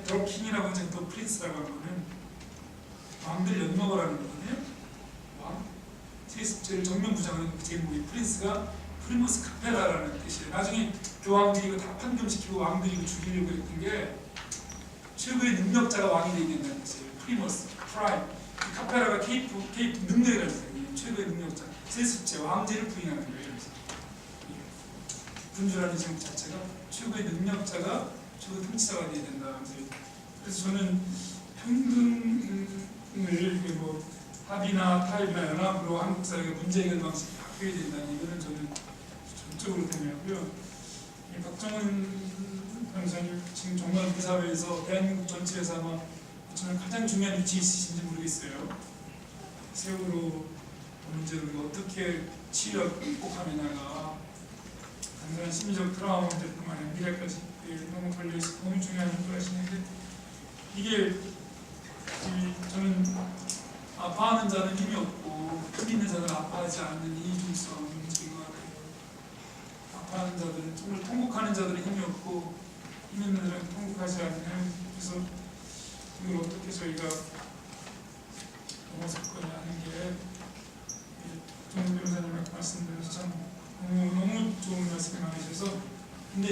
더 킹이라고 하지 더 프린스라고 하는 거는 왕들 연먹으라는 거거든요. 왕 제일 정면 부장하는 그 제목이 프린스가 프리머스 카페라라는 뜻이에요. 나중에 교황들이 이거 다 판금시키고 왕들이 이거 죽이려고 했던 게 최고의 능력자가 왕이 되게 된다는 뜻이에요. 프리머스, 프라임. 카페라가 케이프 능력이라는 뜻이에요. 최고의 능력자. 세습제, 왕제를 부인하는 거예요. 그래서 군주라는 제목 자체가 최고의 능력자가 최고 통치자가 되어야 된다. 그래서 저는 평등을 합의나 타협이나 연합으로 한국 사회가 문제 해결 방식이 바뀌어야 된다는 이거는 저는 전적으로 동의하고요. 박정은 변호사님 지금 정말 그 사회에서 대한민국 전체에서 아마 저는 가장 중요한 위치에 있으신지 모르겠어요. 세월호 문제를 어떻게 치료 극복하느냐가 단순한 심리적 트라우마 문제뿐만 아니라 미래까지 너무 걸려있어 너무 중요한 역할을 하시는데 이게 저는 아파하는 자는 힘이 없고 힘 있는 자는 아파하지 않는 이중성 문제인 것 같아요. 아파하는 자들은 정말 통곡하는 자들은 힘이 없고 힘 있는 자들은 통곡하지 않는. 그래서 이걸 어떻게 저희가 넘어설 거냐 하는 게 정 변호사님 말씀드려서 참 너무 좋은 말씀이 많으셔서. 근데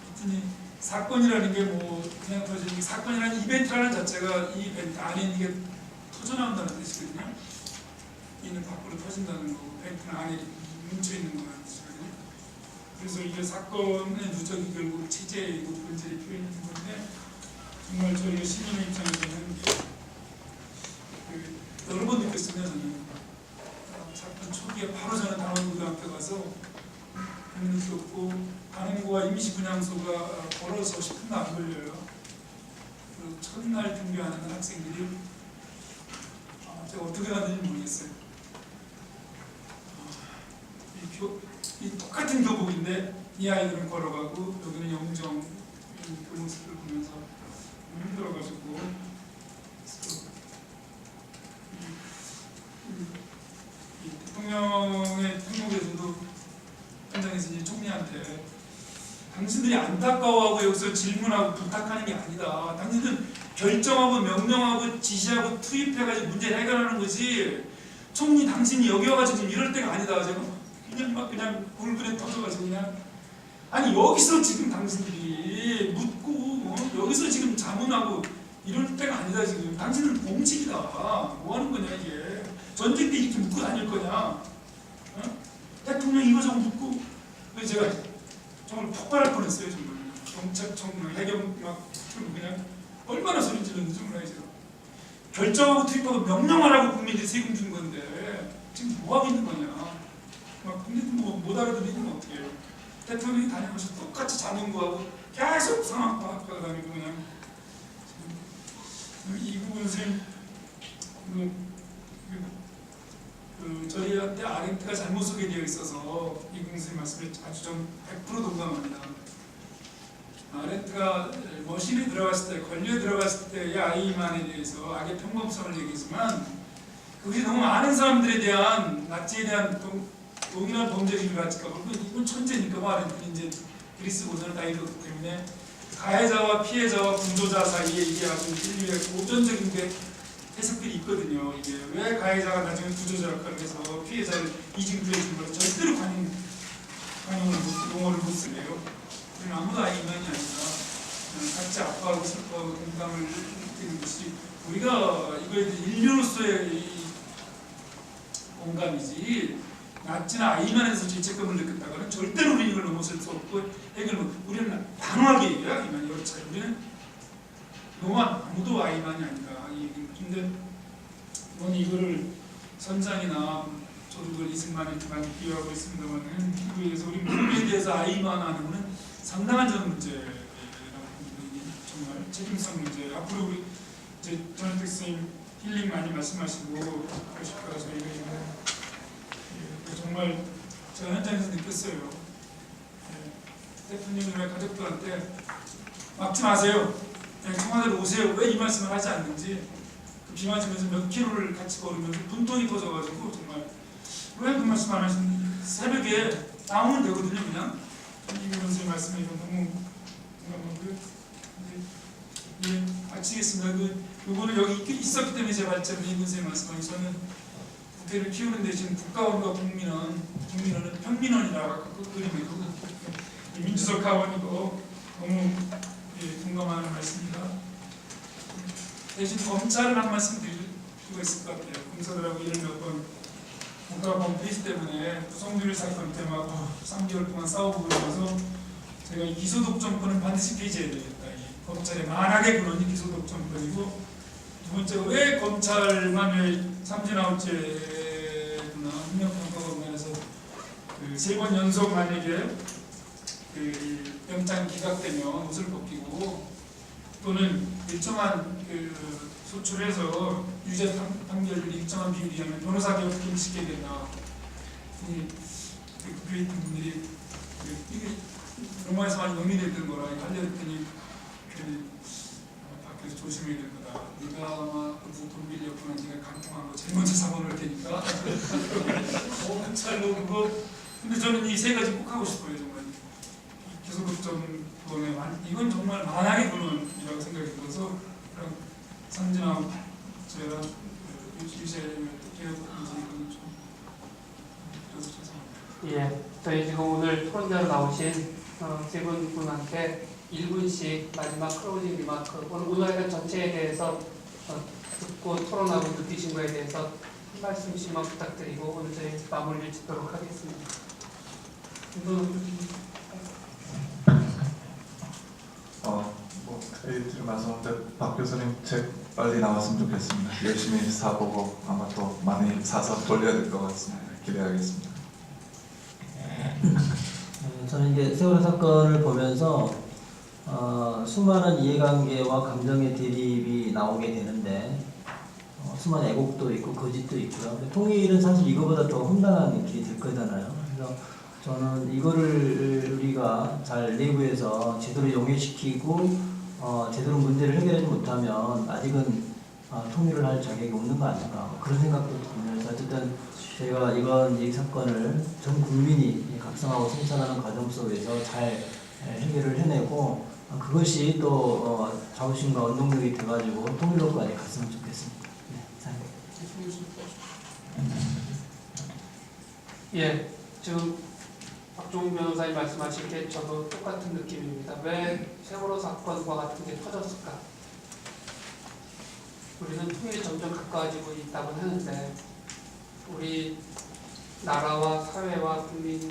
하여튼 사건이라는 게 뭐 그냥 터지는 사건이라는 이벤트라는 자체가 이 이벤트 안에 있는 게 터져나온다는 뜻이거든요. 이는 밖으로 터진다는 거고 벤트는 안에 뭉쳐 있는 거라는 뜻이거든요. 그래서 이게 사건의 누적이 결국 체제이고 본질이 표현되는 건데, 정말 저희가 시민의 입장에서는 여러 번 느꼈습니다. 저는 사건 초기에 바로 저는 단원고등학교 가서 느꼈고, 단원고와 임시분향소가 걸어서 10분도 안 걸려요. 그 첫날 등교하는 학생들이 제가 어떻게 갔는지 모르겠어요. 이 똑같은 교복인데 이 아이들은 걸어가고 여기는 영정 그 모습을 보면서 힘들어가지고, 이 대통령의 행동에서도 현장에서 이제 총리한테 당신들이 안타까워하고 여기서 질문하고 부탁하는 게 아니다. 당신들은 결정하고 명령하고 지시하고 투입해가지고 문제를 해결하는 거지. 총리 당신이 여기 와가지고 이럴 때가 아니다. 제가 그냥 울분에 터져가지고 그냥, 아니 여기서 지금 당신들이 묻고 여기서 지금 자문하고 이럴 때가 아니다. 지금 당신은 공직이다. 뭐 하는 거냐 이게. 전쟁 때 이렇게 묻고 다닐 거냐. 어? 대통령 이거저거 묻고. 그래서 제가 정말 폭발할 뻔했어요. 정말 경찰청 해경 막 그냥 얼마나 소리 질렀는지 몰라요. 제가 결정하고 투입하고 명령하라고 국민들이 세금 준 건데 지금 뭐 하고 있는 거냐. 막 국민들 못 알아듣는 어떻게 해요. 대통령이 다녀가서 똑같이 자문구하고 계속 상황 파악하고 다니고 그냥. 이 부분 선생님 저희한테 아르헨티가 잘못 소개되어 있어서 이국 선생님 말씀에 아주 좀 100% 동감합니다. 아르헨티가 머신에 들어갔을 때, 권력에 들어갔을 때의 아이만에 대해서 악의 평범성을 얘기했지만, 그것이 너무 많은 사람들에 대한 나치에 대한 동일한 범죄를 가질까 봐 이건 천재니까 아르헨티는 이제 그리스 고전을 다 읽었기 때문에 가해자와 피해자와 구조자 사이에 이게 아주 인류의 고전적인 게 해석들이 있거든요. 이게 왜 가해자가 나중에 구조자 역할을 해서 피해자를 이중표해 준 걸 절대로 용어를 못 쓰네요. 우리는 아무도 아이만이 아니라 같이 아파하고 슬퍼하고 공감을 느끼는 것이 우리가 이거에 인류로서의 공감이지, 나치나 아이만에서 죄책감을 느꼈다가는 절대로 우리는 이걸 넘어설 수 없고, 우리는 단호하게 얘기해요. 아이만이 그렇죠. 우리는 아무도 아이만이 아니다. 근데 이거를 선장이나 저도 그걸 이승만에 많이 비유하고 있습니다만, 그래서 우리 문명에 대해서 아이만 하는 것은 상당한 전 문제라고 정말 책임성 문제. 앞으로 우리 이제 전현택 선생님 힐링 많이 말씀하시고 그러실까 저희가 정말 제가 현장에서 느꼈어요. 대통령이나 가족들한테 막지 마세요. 그냥 청와대로 오세요. 왜 이 말씀을 하지 않는지. 비 맞으면서 몇 킬로를 같이 걸으면서 분통이 터져가지고 정말 왜 그 말씀 안 하시는지. 새벽에 나오면 되거든요. 그냥 이분 선생님 말씀이 너무 공감하고요. 예, 마치겠습니다. 그거는 여기 있었기 때문에 제가 발제를 이분 선생님 말씀하기, 저는 국회를 키우는 대신 국가원과 국민은 평민원이라고 그 그림이고 민주적 가원이고 너무 공감하는 말씀입니다. 대신 검찰을 한 말씀 드릴 필요가 있을 것 같아요. 검사들하고 일을 몇 번 국가보안 페이지 때문에 구성주의 사건 때문에 3개월 동안 싸우고 그러면서 제가 이 기소독점권은 반드시 폐지해야 되겠다. 검찰의 만악의 근원이 기소독점권이고, 두 번째가 왜 검찰만 왜 삼진아웃죄나 hun명평가법원에서 3번 연속 만약에 영장이 기각되면 옷을 벗기고 또는 일정한 소출해서 유죄 판결을 일정한 비율이 하면 변호사 개혁 금지시켜야 된다. 국회에 있는 분들이 이게 로마에서 많이 논의됐던 거라 하려했더니 밖에서 조심해야 될 거다. 네가 아마 어디서 돈 빌렸구나. 네가 강통한 거 제일 먼저 잡아놓을 테니까. 잘 그거. 근데 저는 이 세 가지 꼭 하고 싶어요. 정말 기소급전 그거는 이건 정말 만약의 근원이라고 생각이 들어서 그런 선진하고 제가 유세를 어떻게 해야 되는지 이건 좀 그래서 죄송합니다. 예, 저희 지금 오늘 토론자로 나오신 세 분한테 1분씩 마지막 클로징 리마크, 오늘 하는 전체에 대해서 듣고 토론하고 느끼신 거에 대해서 한 말씀씩만 부탁드리고 오늘 저희 마무리를 짓도록 하겠습니다. 뭐 드릴 말씀인데 박 교수님 책 빨리 나왔으면 좋겠습니다. 열심히 사보고 아마 또 많이 사서 돌려야 될 것 같습니다. 기대하겠습니다. 저는 이제 세월호 사건을 보면서 수많은 이해관계와 감정의 대립이 나오게 되는데 수많은 애곡도 있고 거짓도 있고요. 근데 통일은 사실 이거보다 더 험난한 길이 될 거잖아요. 그래서 저는 이거를 우리가 잘 내부에서 제대로 용해시키고 제대로 문제를 해결하지 못하면 아직은 통일을 할 자격이 없는 거 아닌가 그런 생각도 들면서 어쨌든 제가 이 사건을 전 국민이 각성하고 성찰하는 과정 속에서 잘 해결을 해내고 그것이 또 자부심과 원동력이 돼가지고 통일로까지 갔으면 좋겠습니다. 네, 이상입니다. 예, 지금 박종훈 변호사님 말씀하실 때 저도 똑같은 느낌입니다. 왜 세월호 사건과 같은 게 터졌을까? 우리는 통일이 점점 가까워지고 있다고 하는데 우리 나라와 사회와 국민들의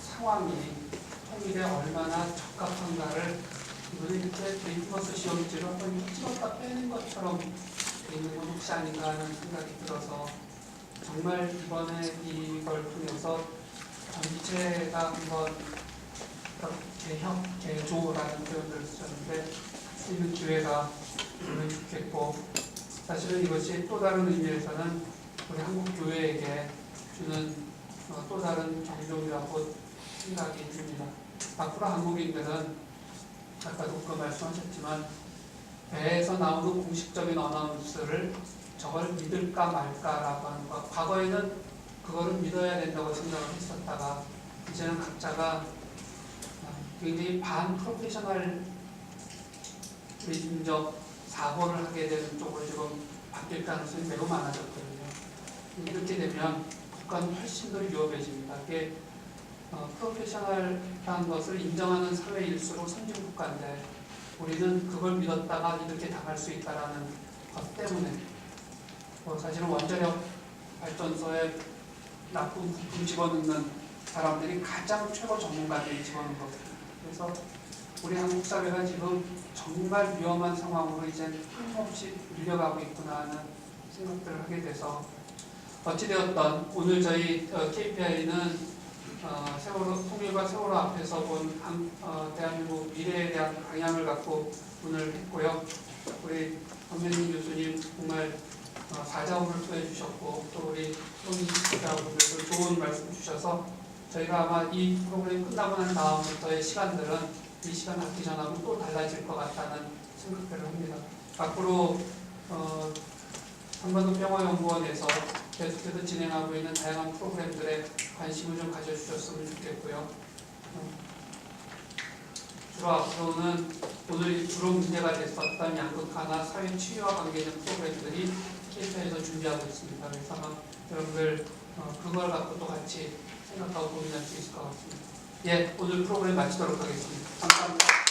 상황이 통일에 얼마나 적합한가를 이번에 이렇게 리트머스 시험지를 한번 찍었다 빼는 것처럼 있는 건 혹시 아닌가 하는 생각이 들어서 정말 이번에 이걸 통해서 전체가 한번 개혁, 개조라는 표현을 쓰셨는데 할 수 있는 기회가 되면 좋겠고 사실은 이것이 또 다른 의미에서는 우리 한국 교회에게 주는 또 다른 경종이라고 생각이 듭니다. 앞으로 한국인들은 아까도 그 말씀하셨지만 배에서 나오는 공식적인 어나운스를 저걸 믿을까 말까라고 하는 것. 과거에는 그거를 믿어야 된다고 생각을 했었다가 이제는 각자가 굉장히 반프로페셔널리즘적 사고를 하게 되는 쪽으로 지금 바뀔 가능성이 매우 많아졌거든요. 이렇게 되면 국가는 훨씬 더 위험해집니다. 이게 프로페셔널한 것을 인정하는 사회일수록 선진국가인데 우리는 그걸 믿었다가 이렇게 당할 수 있다는 것 때문에 사실은 원자력 발전소에 나쁜 부품 집어넣는 사람들이 가장 최고 전문가들이 집어넣는 거거든요. 그래서 우리 한국 사회가 지금 정말 위험한 상황으로 이제 끊임없이 밀려가고 있구나 하는 생각들을 하게 돼서 어찌되었던 오늘 저희 KPI는 통일과 세월호 앞에서 본 대한민국 미래에 대한 방향을 갖고 오늘 했고요. 우리 박명진 교수님 정말 사자훈을 토해주셨고 또 우리 손희 기자분들도 좋은 말씀 주셔서 저희가 아마 이 프로그램 끝나고 난 다음부터의 시간들은 이 시간 갖기 전하고 또 달라질 것 같다는 생각들을 합니다. 앞으로 한반도 평화연구원에서 계속해서 진행하고 있는 다양한 프로그램들에 관심을 좀 가져주셨으면 좋겠고요. 주로 앞으로는 오늘 주로 문제가 됐었던 양극화나 사회 치유와 관계된 프로그램들이 KPI에서 준비하고 있습니다. 그래서 아마 여러분들 그걸 갖고 또 같이 생각하고 고민할 수 있을 것 같습니다. 예, 오늘 프로그램 마치도록 하겠습니다. 감사합니다.